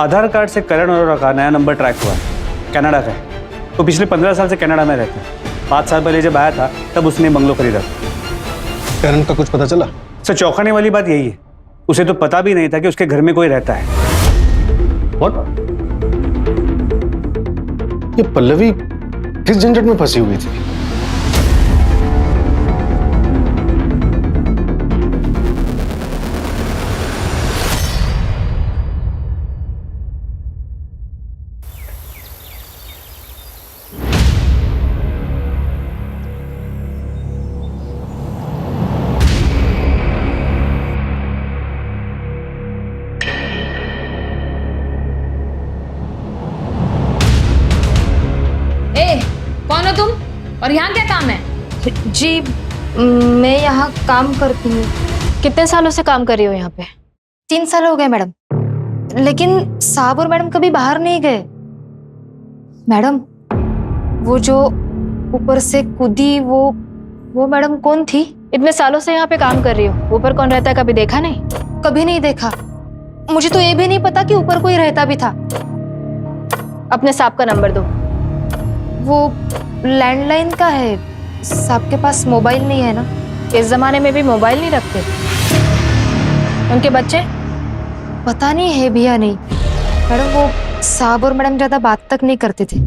आधार कार्ड से करण अरोरा का नया नंबर ट्रैक हुआ है। कनाडा का है। तो पिछले 15 साल से कनाडा में रहते हैं। 5 साल पहले जब आया था तब उसने बंगलो खरीदा था। करण का कुछ पता चला? सर, चौंकाने वाली बात यही है उसे तो पता भी नहीं था कि उसके घर में कोई रहता है। What? ये पल्लवी किस झंझट में फंसी हुई थी? कौन हो तुम और यहाँ क्या काम है? जी मैं यहाँ काम करती हूँ। कितने सालों से काम कर रही हो यहाँ पे? 3 साल हो गए मैडम, लेकिन साहब और मैडम कभी बाहर नहीं गए। मैडम वो जो ऊपर से कूदी वो मैडम कौन थी? इतने सालों से यहाँ पे काम कर रही हो, ऊपर कौन रहता है कभी देखा नहीं? कभी नहीं देखा। मुझे तो ये भी नहीं पता कि ऊपर कोई रहता भी था। अपने साहब का नंबर दो। वो लैंडलाइन का है, साहब के पास मोबाइल नहीं है ना। इस जमाने में भी मोबाइल नहीं रखते। उनके बच्चे? पता नहीं है भी या नहीं मैडम। वो साहब और मैडम ज्यादा बात तक नहीं करते थे।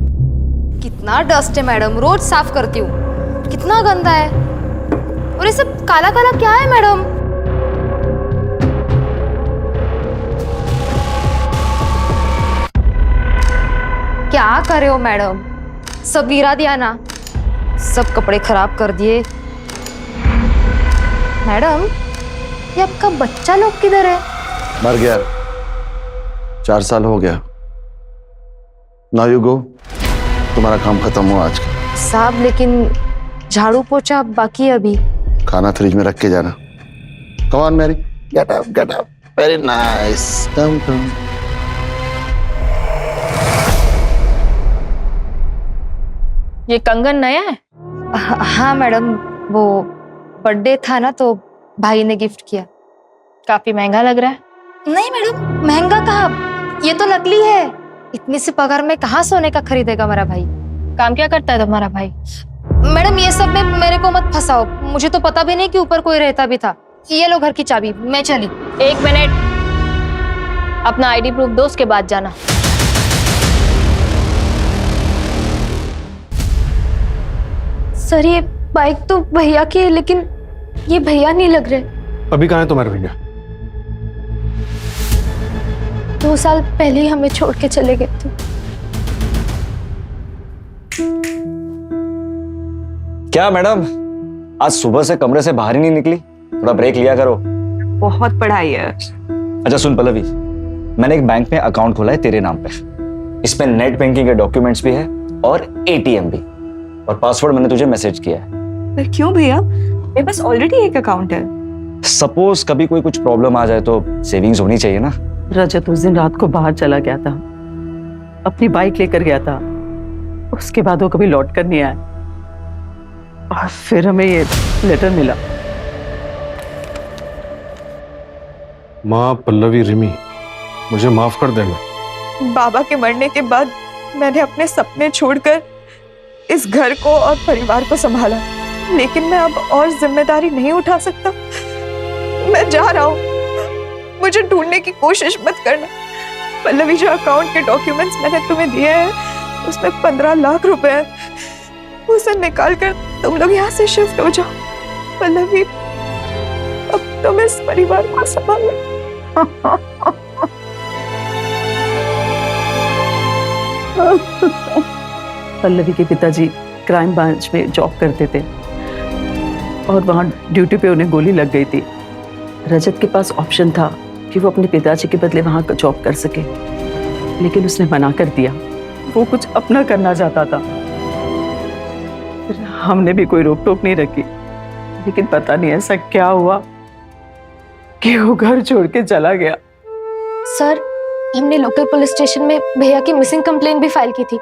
कितना डस्ट है मैडम, रोज साफ करती हूँ। कितना गंदा है। और ये सब काला काला क्या है मैडम? क्या करे हो मैडम, सब गिरा दिया ना, सब कपड़े खराब कर दिए। मैडम ये आपका बच्चा लोग किधर है? मर गया, 4 साल हो गया। नाउ यू गो, तुम्हारा काम खत्म हुआ आज का। साहब लेकिन झाड़ू पोछा बाकी है अभी। खाना फ्रिज में रख के जाना। Come on Mary, get up, very nice, come come. ये कंगन नया है? हाँ मैडम, वो बर्थडे था ना तो भाई ने गिफ्ट किया। काफी महंगा लग रहा है। नहीं मैडम, महंगा कहाँ, ये तो नकली है। इतने से पगार में कहाँ सोने का खरीदेगा मेरा भाई। काम क्या करता है तुम्हारा भाई? मैडम ये सब में मेरे को मत फंसाओ, मुझे तो पता भी नहीं कि ऊपर कोई रहता भी था। ये लो घर की चाबी, मैं चली। 1 मिनट, अपना आईडी प्रूफ दो, उसके बाद जाना। सर ये बाइक तो भैया की है, लेकिन ये भैया नहीं लग रहे। अभी कहाँ है तुम्हारे भैया? 2 साल पहले ही हमें छोड़ के चले गए थे। क्या मैडम, आज सुबह से कमरे से बाहर ही नहीं निकली? थोड़ा ब्रेक लिया करो। बहुत पढ़ाई है। अच्छा सुन पल्लवी, मैंने एक बैंक में अकाउंट खोला है तेरे नाम पे। इसमें नेट बैंकिंग के डॉक्यूमेंट्स भी है और एटीएम भी, और पासवर्ड मैंने तुझे मैसेज किया है। पर क्यों भैया, मेरे पास ऑलरेडी एक अकाउंट है। सपोज कभी कोई कुछ प्रॉब्लम आ जाए तो सेविंग्स होनी चाहिए ना। रजत उस दिन रात को बाहर चला गया था, अपनी बाइक लेकर गया था। उसके बाद वो कभी लौट कर नहीं आया, और फिर हमें ये लेटर मिला। माँ पल्लवी, रिमी, मुझे माफ कर देना। बाबा के मरने के बाद मैंने अपने सपने छोड़कर इस घर को और परिवार को संभाला, लेकिन मैं अब और जिम्मेदारी नहीं उठा सकता। मैं जा रहा हूँ, मुझे ढूंढने की कोशिश मत करना। पल्लवी, जो अकाउंट के डॉक्यूमेंट्स मैंने तुम्हें दिए हैं उसमें 15 लाख रुपए हैं, उसे निकाल कर तुम लोग यहाँ से शिफ्ट हो जाओ। पल्लवी, अब तुम इस परिवार को संभालो। पल्लवी के पिताजी क्राइम ब्रांच में जॉब करते थे और वहाँ ड्यूटी पे उन्हें गोली लग गई थी। रजत के पास ऑप्शन था कि वो अपने पिताजी के बदले वहाँ जॉब कर सके, लेकिन उसने मना कर दिया। वो कुछ अपना करना चाहता था। फिर हमने भी कोई रोक टोक नहीं रखी, लेकिन पता नहीं ऐसा क्या हुआ कि वो घर छोड़ के चला गया। सर, हमने लोकल पुलिस स्टेशन में भैया की मिसिंग कंप्लेंट भी फाइल की थी,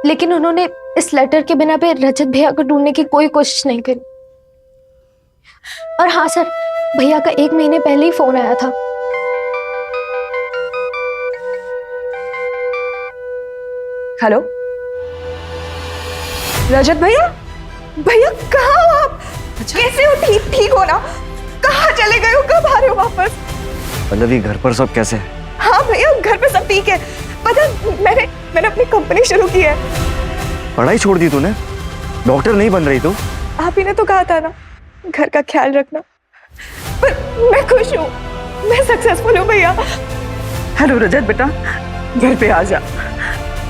लेकिन उन्होंने इस लेटर के बिना पे रजत भैया को ढूंढने की कोई कोशिश नहीं करी। और हाँ सर, भैया का 1 महीने पहले ही फोन आया था। हेलो रजत भैया, भैया कहाँ हो आप? कैसे हो? ठीक हो ना? कहाँ चले गए हो? कब आ रहे हो वापस? पल्लवी घर पर सब कैसे है? हाँ भैया, घर पे सब ठीक है। पता है, मैंने अपनी कंपनी शुरू की है। पढ़ाई छोड़ दी तूने? डॉक्टर नहीं बन रही तू? आप ही ने तो कहा था ना, घर का ख्याल रखना। पर मैं खुश हूँ, मैं सक्सेसफुल हूँ भैया। हेलो रजत बेटा, घर पे आ जा,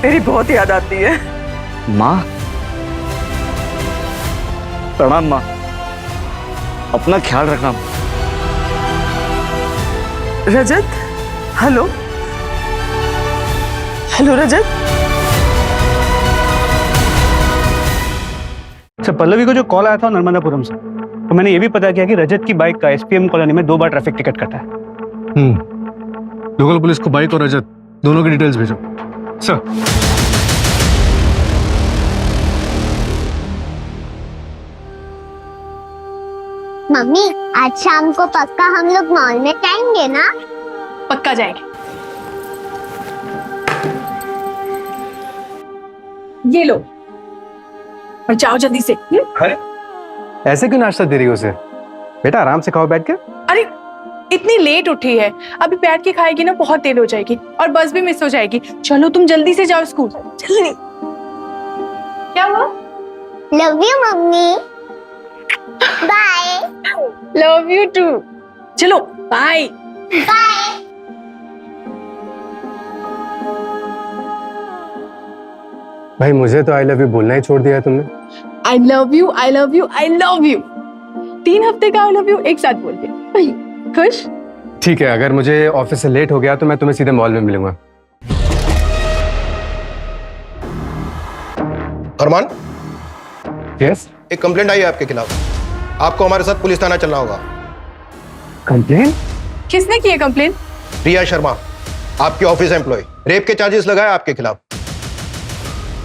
तेरी बहुत याद आती है। माँ, प्रणाम माँ, अपना ख्याल रखना। रजत, हेलो हेलो रजत। अच्छा, पल्लवी को जो कॉल आया था नर्मदापुरम से, तो मैंने ये भी पता किया कि रजत की बाइक का एसपीएम कॉलोनी में 2 बार ट्रैफिक टिकट कटा है। लोकल पुलिस को बाइक और रजत दोनों की डिटेल्स भेजो सर। मम्मी, आज शाम को पक्का हम लोग मॉल में जाएंगे ना? पक्का जाएंगे। ये लो और जाओ जल्दी से। अरे ऐसे क्यों नाश्ता दे रही हो उसे? बेटा आराम से खाओ बैठ के। अरे इतनी लेट उठी है, अभी बैठ के खाएगी ना बहुत देर हो जाएगी और बस भी मिस हो जाएगी। चलो तुम जल्दी से जाओ स्कूल, जल्दी। क्या हुआ? Love you mummy. Bye. Love you too. चलो बाय बाय। भाई मुझे तो आई लव यू बोलना ही छोड़ दिया है तुमने। I love you, I love you, I love you. 3 हफ्ते का आई लव यू एक साथ बोल दिया। खुश? ठीक है, अगर मुझे ऑफिस से लेट हो गया तो मैं तुम्हें सीधे मॉल में मिलूंगा। अरमान, यस, एक कंप्लेंट आई है आपके खिलाफ। आपको हमारे साथ पुलिस थाना चलना होगा। कंप्लेंट? किसने की है कंप्लेंट? प्रिया शर्मा, आपके ऑफिस एम्प्लॉय, रेप के चार्जेस लगाए आपके खिलाफ।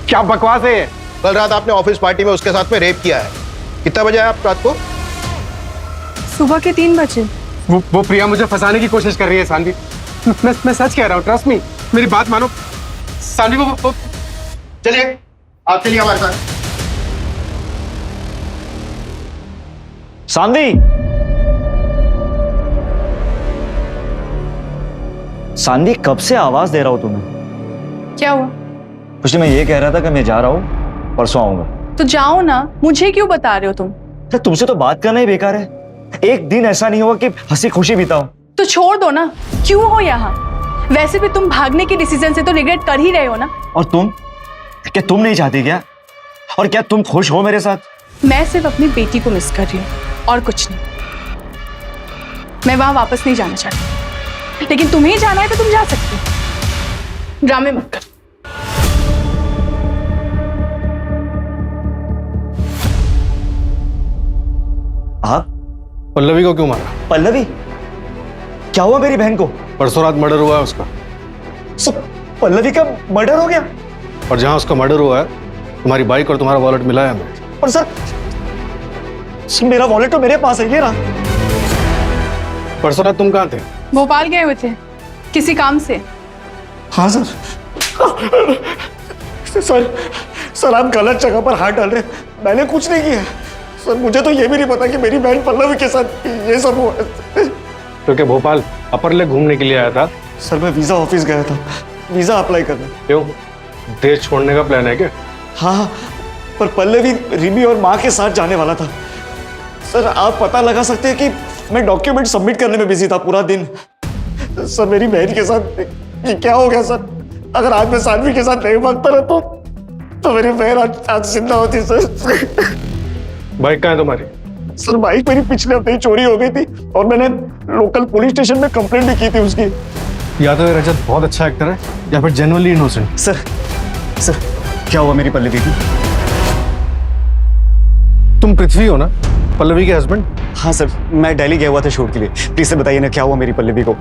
क्या बकवास है? कल रात आपने ऑफिस पार्टी में उसके साथ में रेप किया है। कितना बजे आए आप रात को? सुबह के 3 बजे। वो प्रिया मुझे फंसाने की कोशिश कर रही है सानवी। मैं सच कह रहा हूँ, ट्रस्ट मी, मेरी बात मानो सानवी। वो चलिए, आप चलिए हमारे साथ। सानवी, सानवी कब से आवाज दे रहा हूं तुम्हें? क्या हुआ? कुछ नहीं, मैं ये कह रहा था कि मैं जा रहा हूँ, परसों आऊंगा। तो जाओ ना, मुझे क्यों बता रहे हो तुम? तो तुमसे तो बात करना ही बेकार है। एक दिन ऐसा नहीं होगा कि हंसी खुशी बिताओ। तो छोड़ दो ना, क्यों हो यहाँ? वैसे भी तुम भागने के डिसीजन से तो रिग्रेट कर ही रहे हो ना। और तुम, क्या तुम नहीं चाहती क्या? और क्या तुम खुश हो मेरे साथ? मैं सिर्फ अपनी बेटी को मिस कर रही हूँ और कुछ नहीं। मैं वहां वापस नहीं जाना चाहती, लेकिन तुम्हें जाना है तो तुम जा सकती हो। ड्रामे मत कर। आप पल्लवी को क्यों मारा? पल्लवी? क्या हुआ मेरी बहन को? परसों रात मर्डर हुआ है उसका। सब पल्लवी का मर्डर हो गया? और जहां उसका मर्डर हुआ है, तुम्हारी बाइक और तुम्हारा वॉलेट मिला है हमें। और सर मेरा वॉलेट तो मेरे पास है, ये रहा। परसों रात तुम कहाँ थे? भोपाल गए हुए थे किसी काम से। हाँ सर। सर आप गलत जगह पर हाथ डाल रहे हैं। मैंने कुछ नहीं किया सर। मुझे तो ये भी नहीं पता कि मेरी बहन पल्लवी के साथ ये सब हुआ। तो क्या भोपाल अपर लेक घूमने के लिए आया था? सर मैं वीजा ऑफिस गया था, वीजा अप्लाई करने। क्यों, देश छोड़ने का प्लान है क्या? हाँ, पर पल्लवी रिमी और माँ के साथ जाने वाला था। सर आप पता लगा सकते हैं कि मैं डॉक्यूमेंट सबमिट करने में बिजी था पूरा दिन। सर मेरी बहन के साथ ये क्या हो गया सर? अगर आज मैं सानवी के साथ नहीं भागता रहता तो मेरी बहन आज जिंदा होती। सर बाइक कहाँ है तुम्हारी? सर बाइक मेरी पिछले हफ्ते ही चोरी हो गई थी और मैंने लोकल पुलिस स्टेशन में कंप्लेंट भी की थी उसकी। या तो ये रजत बहुत अच्छा एक्टर है या फिर जेन्युइनली इनोसेंट। सर क्या हुआ मेरी पल्लवी की? तुम पृथ्वी हो ना, पल्लवी के हस्बैंड? हाँ सर, मैं दिल्ली गया हुआ था शूट के लिए। प्लीज से बताइए ना क्या हुआ मेरी पल्लवी को?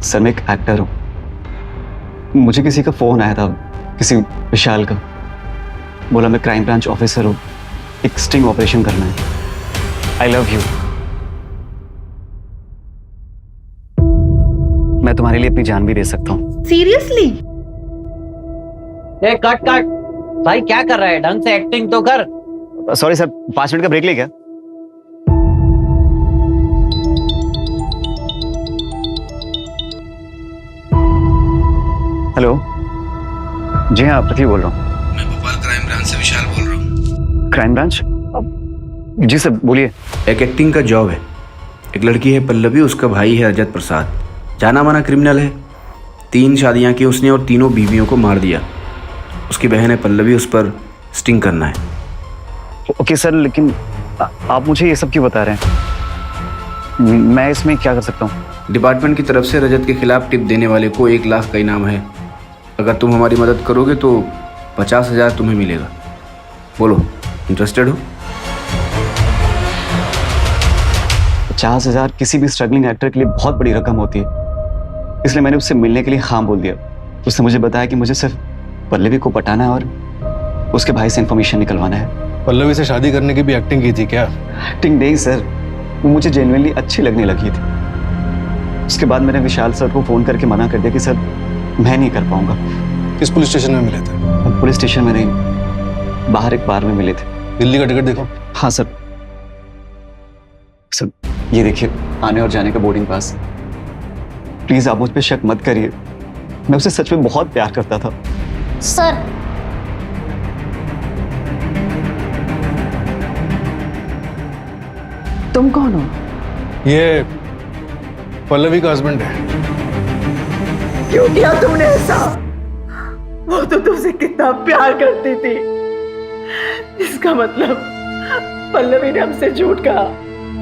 सर मैं एक एक्टर हूं। मुझे किसी का फोन आया था, किसी विशाल का। बोला मैं क्राइम ब्रांच ऑफिसर हूं, एक स्टिंग ऑपरेशन करना है। I love you. मैं तुम्हारे लिए अपनी जान भी दे सकता हूँ। सीरियसली? कट भाई, क्या कर रहा है? ढंग से एक्टिंग तो कर। सॉरी सर, 5 मिनट का ब्रेक ले क्या? हेलो, जी हाँ पृथ्वी बोल रहा हूँ। मैं भोपाल क्राइम ब्रांच से विशाल बोल रहा हूँ। Crime branch? जी सर बोलिए। एक एक्टिंग का जॉब है। एक लड़की है पल्लवी, उसका भाई है रजत प्रसाद, जाना माना क्रिमिनल है। 3 शादियां की उसने और तीनों बीवियों को मार दिया। उसकी बहन है पल्लवी, उस पर स्टिंग करना है। ओके सर, लेकिन आप मुझे ये सब क्यों बता रहे हैं? मैं इसमें क्या कर सकता हूँ? डिपार्टमेंट की तरफ से रजत के खिलाफ टिप देने वाले को 1 लाख का इनाम है। अगर तुम हमारी मदद करोगे तो 50,000 तुम्हें मिलेगा। बोलो, इंटरेस्टेड हो? 50,000 किसी भी स्ट्रगलिंग एक्टर के लिए बहुत बड़ी रकम होती है, इसलिए मैंने उससे मिलने के लिए हाँ बोल दिया। उसने मुझे बताया कि मुझे सिर्फ पल्लवी को पटाना है और उसके भाई से इन्फॉर्मेशन निकलवाना है। पल्लवी से शादी करने की भी एक्टिंग की थी क्या? एक्टिंग नहीं सर, वो मुझे जेन्युइनली अच्छी लगने लगी थी। उसके बाद मैंने विशाल सर को फ़ोन करके मना कर दिया कि सर मैं नहीं कर पाऊंगा। किस पुलिस स्टेशन में मिले थे? पुलिस स्टेशन में नहीं, बाहर एक बार में मिले थे। दिल्ली का टिकट देखो। हाँ सर। सर ये देखिए, आने और जाने का बोर्डिंग पास। प्लीज आप मुझ पे शक मत करिए, मैं उसे सच में बहुत प्यार करता था। सर तुम कौन हो? ये पल्लवी का हस्बैंड है। क्यों किया तुमने ऐसा? वो तो तुमसे कितना प्यार करती थी। इसका मतलब पल्लवी ने हमसे झूठ कहा।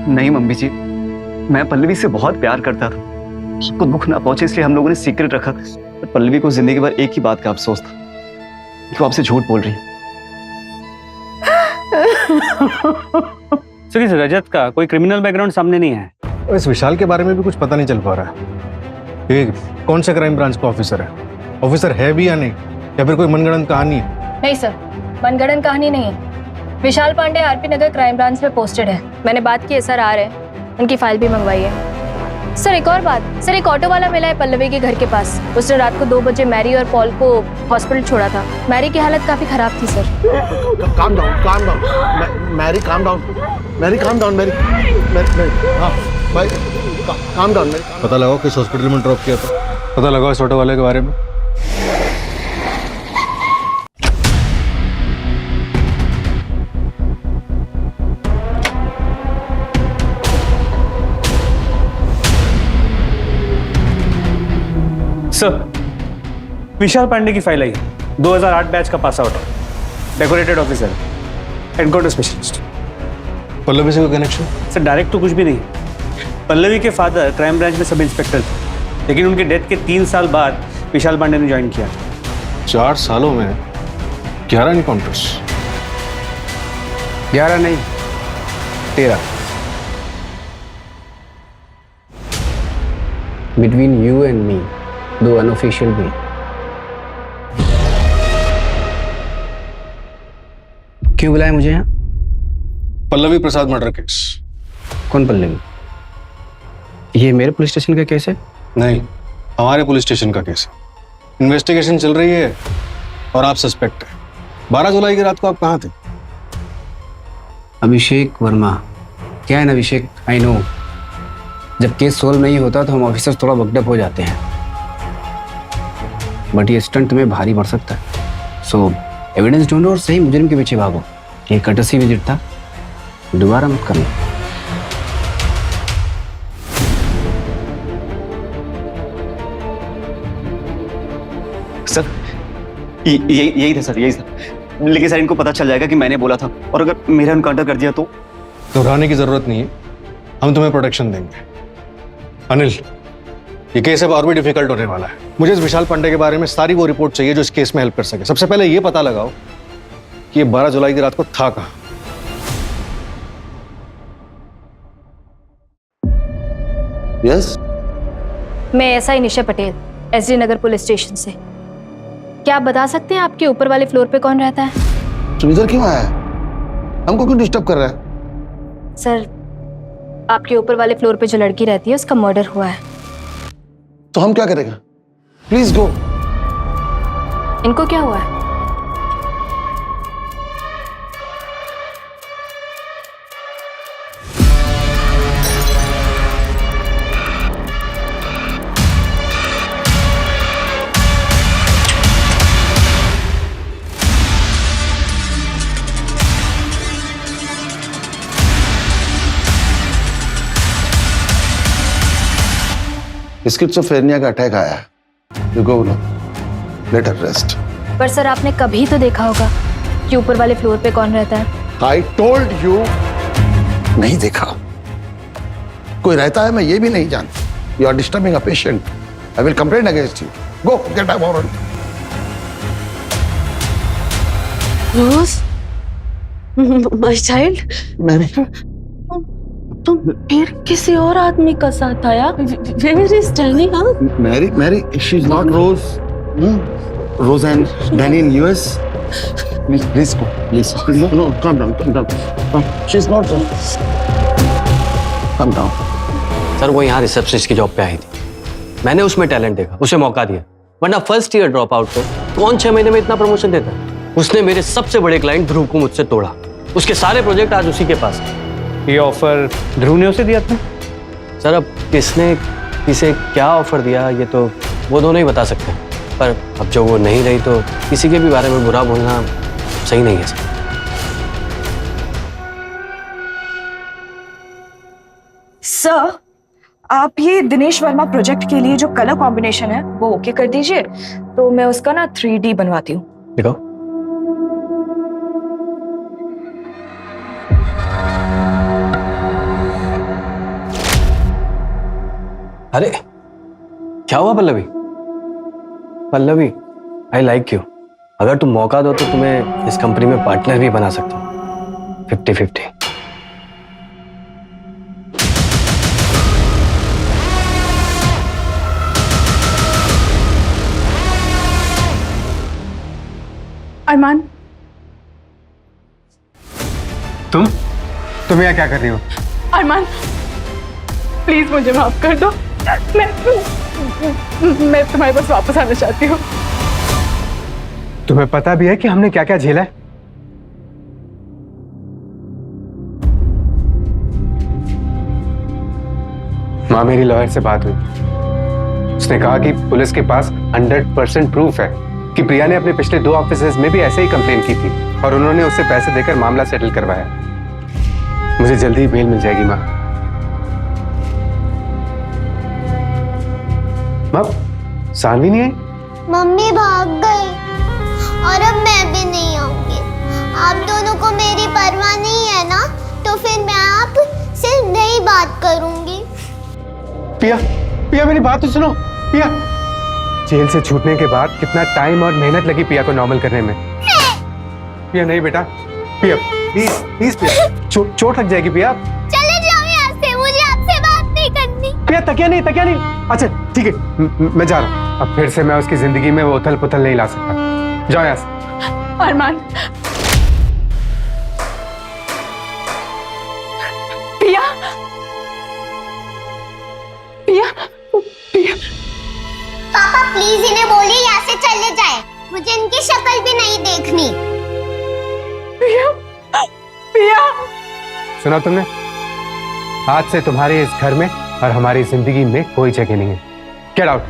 नहीं मम्मी जी, मैं पल्लवी से बहुत प्यार करता था। आपको दुख ना पहुंचे इसलिए हम लोगों ने सीक्रेट रखा था। पर पल्लवी को जिंदगी भर एक ही बात का अफसोस था कि वो आपसे झूठ बोल रही है। सर, इस रजत का कोई क्रिमिनल बैकग्राउंड सामने नहीं है। और इस विशाल के बारे में भी कुछ पता नहीं चल पा रहा है। ये कौन सा क्राइम ब्रांच का ऑफिसर है? ऑफिसर है भी या नहीं, या फिर कोई मनगढ़ंत कहानी है? नहीं सर, मनगढ़ंत कहानी नहीं है। विशाल पांडे आरपी नगर क्राइम ब्रांच में पोस्टेड है। मैंने बात की है सर, आ रहे हैं। उनकी फाइल भी मंगवाई है। सर एक और बात, सर एक ऑटो वाला मिला है पल्लवी के घर के पास। उसने रात को 2 बजे मैरी और पॉल को हॉस्पिटल छोड़ा था। मैरी की हालत काफी खराब थी sir. Calm down Mary, calm down Mary, calm down Mary, हाँ भाई काम डाउन मैरी। पता लगाओ किस हॉस्पिटल में ड्रॉप किया था। पता लगाओ इस ऑटो वाले के बारे में। सर, विशाल पांडे की फाइल आई। 2008 बैच का pass out, decorated officer, encounter specialist. Pallavi से कोई कनेक्शन? सर डायरेक्ट तो कुछ भी नहीं। पल्लवी के फादर क्राइम ब्रांच में सब इंस्पेक्टर थे, लेकिन उनके डेथ के 3 साल बाद विशाल पांडे ने ज्वाइन किया। 4 सालों में 11 एनकाउंटर्स? 11 नहीं, 13। Between you and me, 2 unofficial भी। क्यों बुलाया मुझे यहाँ? पल्लवी प्रसाद मर्डर केस। कौन पल्लवी? ये मेरे पुलिस स्टेशन का केस है? नहीं, हमारे पुलिस स्टेशन का केस है। इन्वेस्टिगेशन चल रही है और आप सस्पेक्ट है। 12 जुलाई की रात को आप कहाँ थे? अभिषेक वर्मा। क्या है ना अभिषेक, आई नो, जब केस सोल्व नहीं होता तो हम ऑफिसर थोड़ा वक्डअप हो जाते हैं, बट ये स्टंट तुम्हें भारी पड़ सकता है। सो एविडेंस ढूंढो और सही मुजरिम के पीछे भागो। ये कर्टसी विजिट था, दोबारा मत करना। सर यही था सर, यही था। लेकिन सर इनको पता चल जाएगा कि मैंने बोला था, और अगर मेरा एनकाउंटर कर दिया तो? घबराने की जरूरत नहीं है, हम तुम्हें प्रोटेक्शन देंगे। अनिल, ये केस अब और भी डिफिकल्ट होने वाला है। मुझे इस विशाल पांडे के बारे में सारी वो रिपोर्ट चाहिए जो इस केस में हेल्प कर सके। सबसे पहले ये पता लगाओ कि ये 12 जुलाई की रात को था कहां। यस, मैं एसआई निशा पटेल, एसडी नगर पुलिस स्टेशन से। क्या आप बता सकते हैं आपके ऊपर वाले फ्लोर पे कौन रहता है? तुम इधर क्यों आया है? हमको क्यों डिस्टर्ब कर रहा है? सर, आपके ऊपर वाले फ्लोर पे जो लड़की रहती है उसका मर्डर हुआ है। तो हम क्या करेंगे? Please go. इनको क्या हुआ है? स्किज़ोफ्रेनिया का अटैक आया है। You go no, let her rest. पर सर आपने कभी तो देखा होगा कि ऊपर वाले फ्लोर पे कौन रहता है। आई टोल्ड यू, नहीं देखा। कोई रहता है मैं ये भी नहीं जानता। You are disturbing a patient. I will complain against you. Go get out of. Rose, my child, तुम फिर किसी और आदमी का साथ आया? Where is Danny? Mary, she's not Rose. Rose and Danny in US. Please go. Please. No, calm down. She's not Rose. Calm down. Sir वो यहाँ रिसेप्शनिस्ट की जॉब पे आई थी, मैंने उसमें टैलेंट देखा, उसे मौका दिया, वरना फर्स्ट ईयर ड्रॉप आउट को कौन 6 महीने में इतना प्रमोशन देता है? उसने मेरे सबसे बड़े क्लाइंट ध्रुव को मुझसे तोड़ा, उसके सारे प्रोजेक्ट आज उसी के पास हैं। ये ऑफर ध्रुव ने उसे दिया था? सर अब किसने किसे क्या ऑफर दिया ये तो वो दोनों ही बता सकते हैं, पर अब जो वो नहीं रही तो किसी के भी बारे में बुरा बोलना सही नहीं है सर। सर आप ये दिनेश वर्मा प्रोजेक्ट के लिए जो कलर कॉम्बिनेशन है वो ओके कर दीजिए, तो मैं उसका ना 3D बनवाती हूँ। दिखाओ। अरे क्या हुआ Pallavi? Pallavi, I like you. अगर तुम मौका दो तो तुम्हें इस कंपनी में पार्टनर भी बना सकता हूँ, 50-50। अरमान, तुम यहाँ क्या कर रही हो? अरमान प्लीज मुझे माफ कर दो। मैं तुम्हारे पास वापस आना चाहती हूँ। तुम्हें पता भी है कि हमने क्या क्या झेला है? माँ, मेरी लॉयर से बात हुई, उसने कहा कि पुलिस के पास 100% प्रूफ है कि प्रिया ने अपने पिछले 2 ऑफिसेज में भी ऐसे ही कंप्लेन की थी और उन्होंने उससे पैसे देकर मामला सेटल करवाया। मुझे जल्दी ही बेल मिल जाएगी माँ। माँ, सानवी नहीं आई? मम्मी भाग गई और अब मैं भी नहीं आऊंगी। आप दोनों को मेरी परवाह नहीं है ना, तो फिर मैं आपसे नहीं बात करूंगी। पिया मेरी बात तो सुनो। पिया, जेल से छूटने के बाद कितना टाइम और मेहनत लगी पिया को नॉर्मल करने में। पिया नहीं बेटा, पिया प्लीज पिया, चोट लग जाएगी पिया। चले जाओ यहाँ से, मुझे आपसे बात नहीं करनी। पिया तकिया नहीं। अच्छा ठीक है, मैं जा रहा हूँ। अब फिर से मैं उसकी जिंदगी में वो उथल पुथल नहीं ला सकता। जाओ यहाँ से। अरमान, पिया पिया पिया। पापा प्लीज इन्हें बोलिए यहाँ से चले जाए, मुझे इनकी शक्ल भी नहीं देखनी। पिया, सुना तुमने? आज से तुम्हारे इस घर में और हमारी जिंदगी में कोई जगह नहीं है। Get out.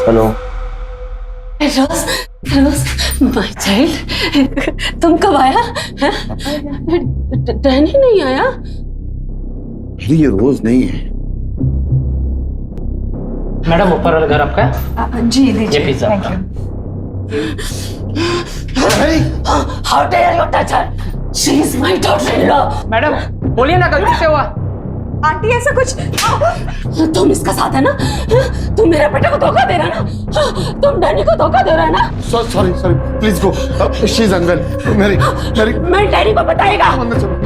Hello Rose, my child, तुम कब आया? डैनी नहीं आया? ये रोज नहीं है। मैडम ऊपर वाला घर आपका? जी दीजिए। ये pizza thank you. How dare you touch her? She is my daughter-in-law. Madam बोलिए ना गलती से हुआ। आंटी ऐसा कुछ तुम इसका साथ है ना? तुम मेरे बेटे को धोखा दे रहा ना? तुम डैनी को धोखा दे रहा है ना? Sorry please go, she is unwell. मेरी मैं डैनी को बताएगा। He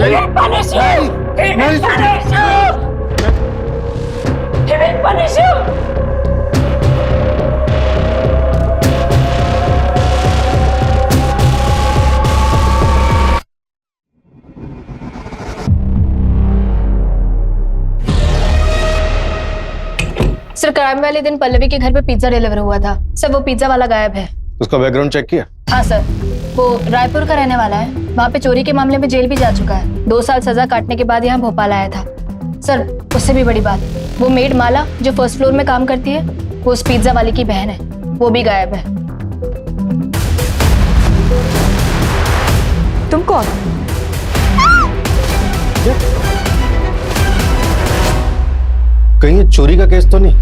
will punish you. He will punish you. He will punish you. Sir crime वाले दिन पल्लवी के घर पे पिज्जा डिलीवर हुआ था सर। वो पिज्जा वाला गायब है। उसका बैकग्राउंड चेक किया? हाँ सर, वो रायपुर का रहने वाला है। वहाँ पे चोरी के मामले में जेल भी जा चुका है। 2 साल सजा काटने के बाद यहाँ भोपाल आया था। सर उससे भी बड़ी बात, वो मेड माला जो फर्स्ट फ्लोर में काम करती है, वो उस पिज्जा वाले की बहन है, वो भी गायब है। तुम कौन? कहीं ये चोरी का केस तो नहीं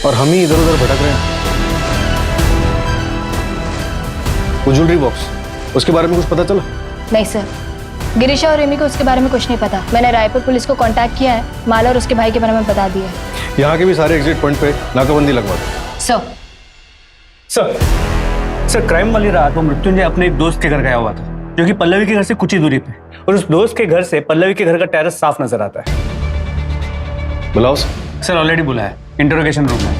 और हम ही इधर उधर भटक रहे हैं? वो ज्वेलरी बॉक्स, उसके बारे में कुछ पता चला? नहीं सर, गिरीशा और रेमी को उसके बारे में कुछ नहीं पता। मैंने रायपुर पुलिस को कांटेक्ट किया है, माला और उसके भाई के बारे में बता दिया है। यहाँ के भी सारे एग्जिट पॉइंट पे नाकाबंदी लगवा दो। सर क्राइम वाली रात वो मृत्युंजय अपने एक दोस्त के घर गया हुआ था, जो कि पल्लवी के घर से कुछ ही दूरी पे, और उस दोस्त के घर से पल्लवी के घर का टेरेस साफ नजर आता है। बुलाओ सर, ऑलरेडी बुलाया, इंटरोगेशन रूम में।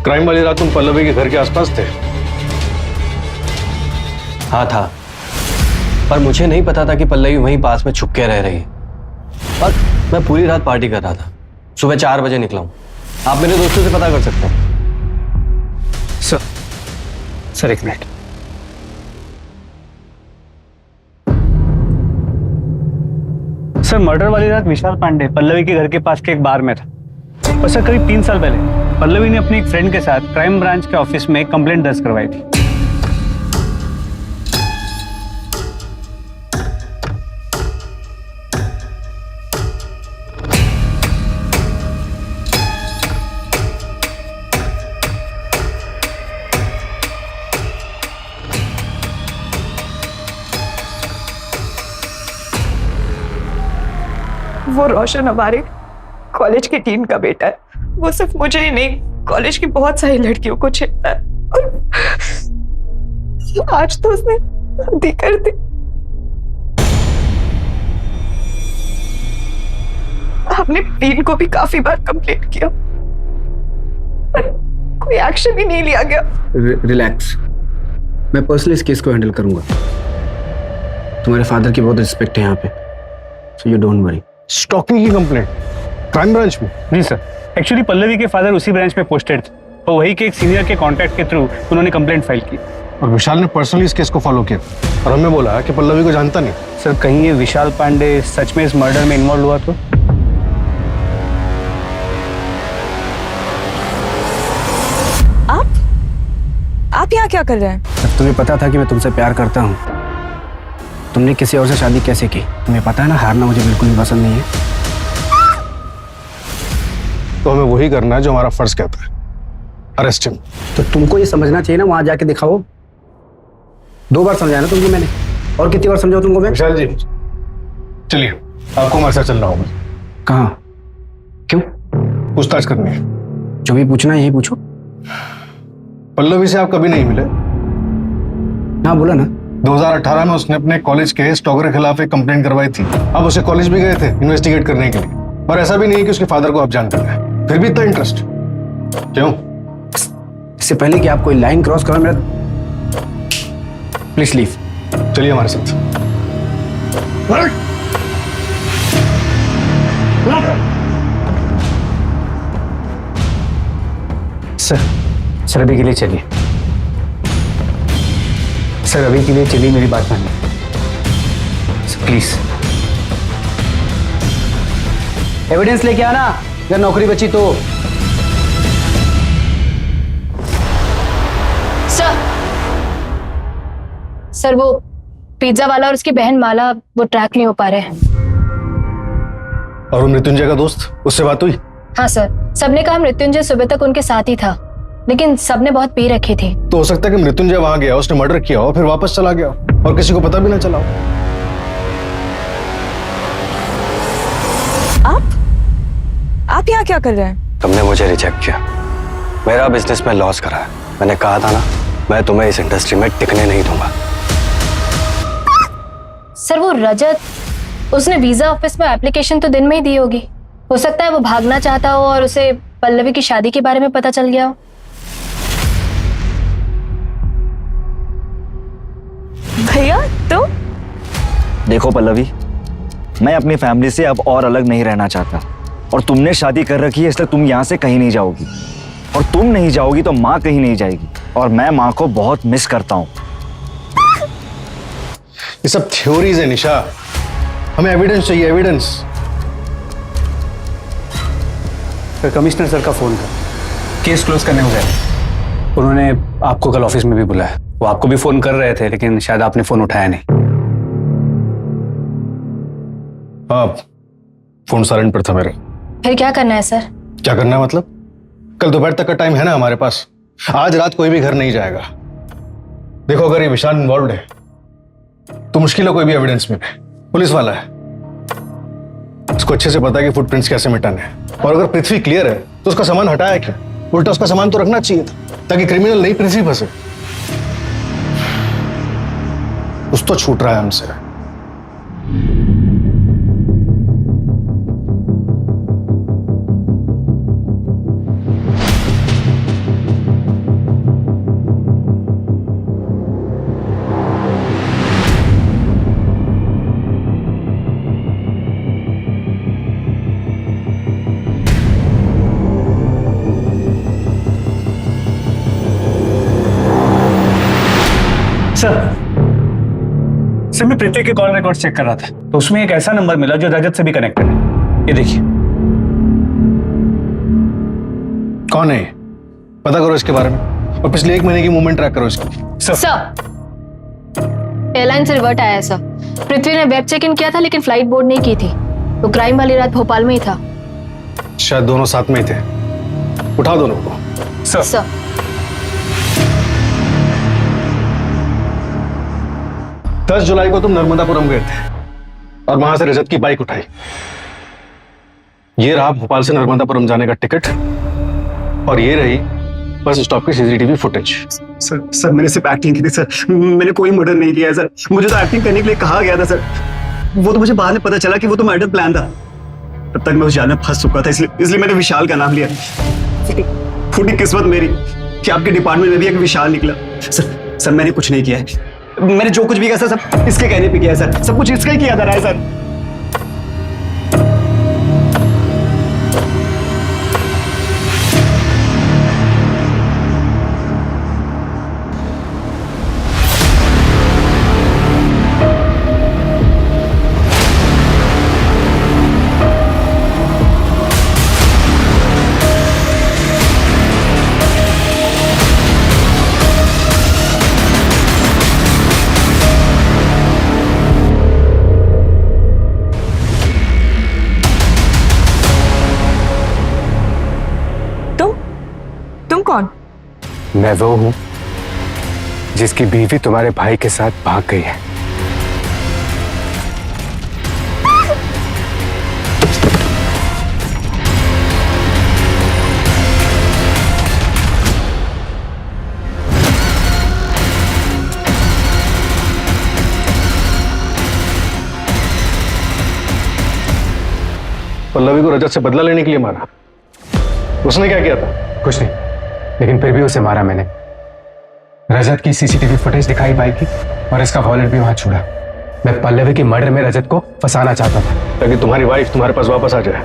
क्राइम वाली रात तुम पल्लवी के घर के आसपास थे? हाँ था, पर मुझे नहीं पता था कि पल्लवी वहीं पास में छुप के रह रही है। और मैं पूरी रात पार्टी कर रहा था। सुबह 4 बजे निकला हूँ। आप मेरे दोस्तों से पता कर सकते हैं। सर एक मिनट। सर मर्डर वाली रात विशाल पांडे पल्लवी के घर के पास के एक बार में था, और सर करीब 3 साल पहले पल्लवी ने अपनी एक फ्रेंड के साथ क्राइम ब्रांच के ऑफिस में एक कंप्लेंट दर्ज करवाई थी। वो रोशन हमारे कॉलेज की टीम का बेटा है। वो सिर्फ मुझे ही नहीं, कॉलेज की बहुत सारी लड़कियों को छेड़ता है, और आज तो उसने शादी कर दी। हमने टीम को भी काफी बार कंप्लेंट किया, पर कोई एक्शन ही नहीं लिया गया। रिलैक्स, मैं पर्सनली इस केस को हैंडल करूंगा। तुम्हारे फादर की बहुत रिस्पेक्ट है यहाँ पे, so you don't worry. Stalking की कंप्लेंट क्राइम ब्रांच में? जी सर, एक्चुअली पल्लवी के फादर उसी ब्रांच में पोस्टेड थे, तो वही के एक सीनियर के कांटेक्ट के थ्रू उन्होंने कंप्लेंट फाइल की। और विशाल ने पर्सनली इस केस को फॉलो किया और हमें बोला कि पल्लवी को जानता नहीं। सर कहीं ये विशाल पांडे सच में इस मर्डर में इन्वॉल्व हुआ तो? आप यहाँ क्या कर रहे हैं? जब तुम्हें पता था कि मैं तुमसे प्यार करता हूँ, तुमने किसी और से शादी कैसे की? तुम्हें पता है ना, हारना मुझे बिल्कुल भी पसंद नहीं है। तो हमें वही करना है जो हमारा फर्ज कहता है, अरेस्ट हिम। तो तुमको ये समझना चाहिए ना, वहां जाके दिखाओ। 2 बार समझाया ना तुमको मैंने, और कितनी बार समझाऊं तुमको मैं? विशाल जी चलिए, आपको हमारे साथ चलना होगा। कहाँ? क्यों? पूछताछ करनी है। जो भी पूछना है यही पूछो। पल्लवी से आप कभी नहीं मिले? हाँ बोला ना। 2018 में उसने अपने कॉलेज के स्टॉकर के खिलाफ एक कंप्लेंट करवाई थी। आप उसे कॉलेज भी गए थे इन्वेस्टिगेट करने के लिए, और ऐसा भी नहीं है कि उसके फादर को आप जानते हैं, फिर भी इतना इंटरेस्ट क्यों? इससे पहले कि आप कोई लाइन क्रॉस करो, मेरा प्लीज लीव। चलिए हमारे साथ। सर अभी के लिए चलिए। सर अभी के लिए चलिए, मेरी बात मानिए प्लीज। एविडेंस लेके आना अगर नौकरी बची तो। सर वो पिज्जा वाला और उसकी बहन माला वो ट्रैक नहीं हो पा रहे हैं। और वो मृत्युंजय का दोस्त, उससे बात हुई? हाँ सर, सबने कहा मृत्युंजय सुबह तक उनके साथ ही था, लेकिन सबने बहुत पी रखे थे। तो हो सकता है कि मृत्युंजय वहां गया, उसने मर्डर किया हो, फिर वापस चला गया और किसी को पता भी ना चला हो। आप यहाँ क्या कर रहे हैं? तुमने मुझे रिजेक्ट किया, मेरा बिजनेस में लॉस करा है। मैंने कहा था ना, मैं तुम्हें इस इंडस्ट्री में टिकने नहीं दूंगा। सर वो रजत, उसने वीजा ऑफिस में एप्लीकेशन तो दिन में ही दी होगी। हो सकता है वो भागना चाहता हो और उसे पल्लवी की शादी के बारे में पता चल गया हो। भैया तो देखो पल्लवी, मैं अपनी फैमिली से अब और अलग नहीं रहना चाहता, और तुमने शादी कर रखी है इसलिए तुम यहाँ से कहीं नहीं जाओगी, और तुम नहीं जाओगी तो माँ कहीं नहीं जाएगी, और मैं माँ को बहुत मिस करता हूँ। ये सब थ्योरीज है निशा, हमें एविडेंस चाहिए, एविडेंस। सर कमिश्नर सर का फोन था, केस क्लोज करने हो गया। उन्होंने आपको कल ऑफिस में भी बुलाया। वो आपको भी फोन कर रहे थे लेकिन शायद आपने फोन उठाया नहीं। हाँ, फोन साइलेंट पर था मेरा। फिर क्या करना है सर? क्या करना है मतलब? कल दोपहर तक का टाइम है ना हमारे पास। आज रात कोई भी घर नहीं जाएगा। देखो, अगर ये विशाल इन्वॉल्व है तो मुश्किल है कोई भी एविडेंस में। पुलिस वाला है, उसको अच्छे से पता है कि फुटप्रिंट्स कैसे मिटाने हैं। और अगर पृथ्वी क्लियर है तो उसका सामान हटाया क्यों? उल्टा उसका सामान तो रखना चाहिए था ताकि क्रिमिनल नहीं पृथ्वी फंसे। कुछ तो छूट रहा है हमसे। सर मैं पृथ्वी के कॉल रिकॉर्ड चेक कर रहा था तो उसमें एक ऐसा नंबर मिला जो रजत से भी कनेक्टेड है। ये देखिए। कौन है? पता करो इसके बारे में, और पिछले 1 महीने की मूवमेंट ट्रैक करो इसकी। सर एयरलाइन से रिवर्ट आया है सर। पृथ्वी ने वेब चेक इन किया था लेकिन फ्लाइट बोर्ड नहीं की थी, तो क्राइम वाली रात भोपाल में ही था। शायद दोनों साथ में ही थे। उठाओ दोनों को। सर 10 जुलाई को तुम नर्मदापुरम गए थे और वहां से रजत की बाइक उठाई। ये रहा भोपाल से नर्मदापुरम जाने का टिकट, और ये रही बस स्टॉप की सीसीटीवी फुटेज। सर मैंने सिर्फ एक्टिंग की थी सर, मैंने कोई मर्डर नहीं किया है सर। मुझे तो एक्टिंग करने के लिए कहा गया था सर। वो तो मुझे बाद में पता चला कि वो तो मर्डर प्लान था। तब तक मैं उस जाल में फंस चुका था, इसलिए मैंने विशाल का नाम लिया। फूटी किस्मत मेरी कि आपके डिपार्टमेंट में भी एक विशाल निकला। सर मैंने कुछ नहीं किया है। मैंने जो कुछ भी किया सर सब इसके कहने पे किया है सर। सब कुछ इसका ही किया जा रहा है सर। मैं वो हूं जिसकी बीवी तुम्हारे भाई के साथ भाग गई है। पल्लवी को रजत से बदला लेने के लिए मारा। उसने क्या किया था? कुछ नहीं, लेकिन फिर भी उसे मारा मैंने। रजत की सीसीटीवी फुटेज दिखाई बाइक की, और इसका वॉलेट भी वहां छोड़ा। मैं पल्लवी की मर्डर में रजत को फंसाना चाहता था ताकि तुम्हारी वाइफ तुम्हारे पास वापस आ जाए।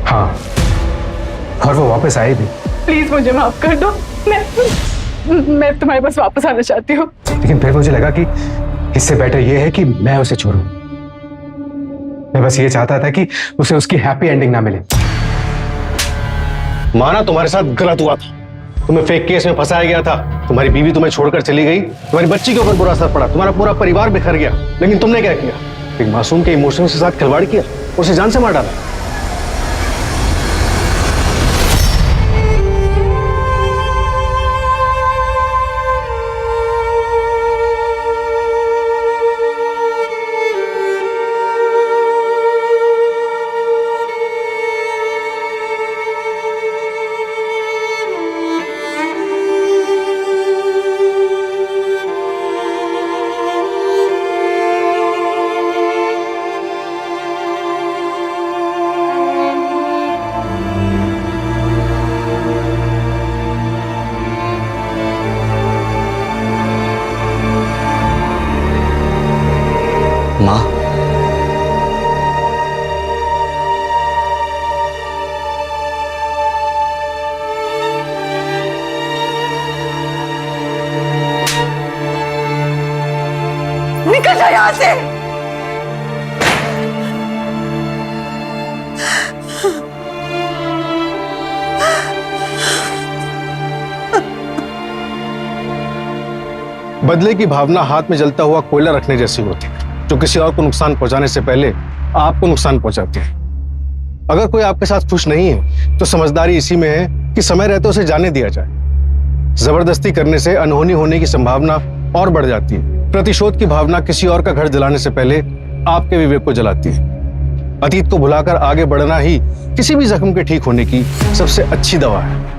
हाँ, और वो वापस आई भी। प्लीज मुझे माफ कर दो, मैं तुम्हारे पास वापस आना चाहती हूँ। लेकिन फिर मुझे लगा कि इससे बेटर ये है कि मैं उसे छोड़ूं। मैं बस ये चाहता था कि उसे उसकी हैप्पी एंडिंग ना मिले। माना तुम्हारे साथ गलत हुआ था, तुम्हें फेक केस में फंसाया गया था, तुम्हारी बीवी तुम्हें छोड़कर चली गई, तुम्हारी बच्ची के ऊपर बुरा असर पड़ा, तुम्हारा पूरा परिवार बिखर गया। लेकिन तुमने क्या किया? एक मासूम के इमोशंस के साथ खिलवाड़ किया, उसे जान से मार डाला। निकल जा यहाँ से। बदले की भावना हाथ में जलता हुआ कोयला रखने जैसी होती है, जो किसी और को नुकसान पहुंचाने से पहले आपको नुकसान पहुंचाती है। अगर कोई आपके साथ खुश नहीं है तो समझदारी इसी में है कि समय रहते उसे जाने दिया जाए। जबरदस्ती करने से अनहोनी होने की संभावना और बढ़ जाती है। प्रतिशोध की भावना किसी और का घर जलाने से पहले आपके विवेक को जलाती है। अतीत को भुलाकर आगे बढ़ना ही किसी भी जख्म के ठीक होने की सबसे अच्छी दवा है।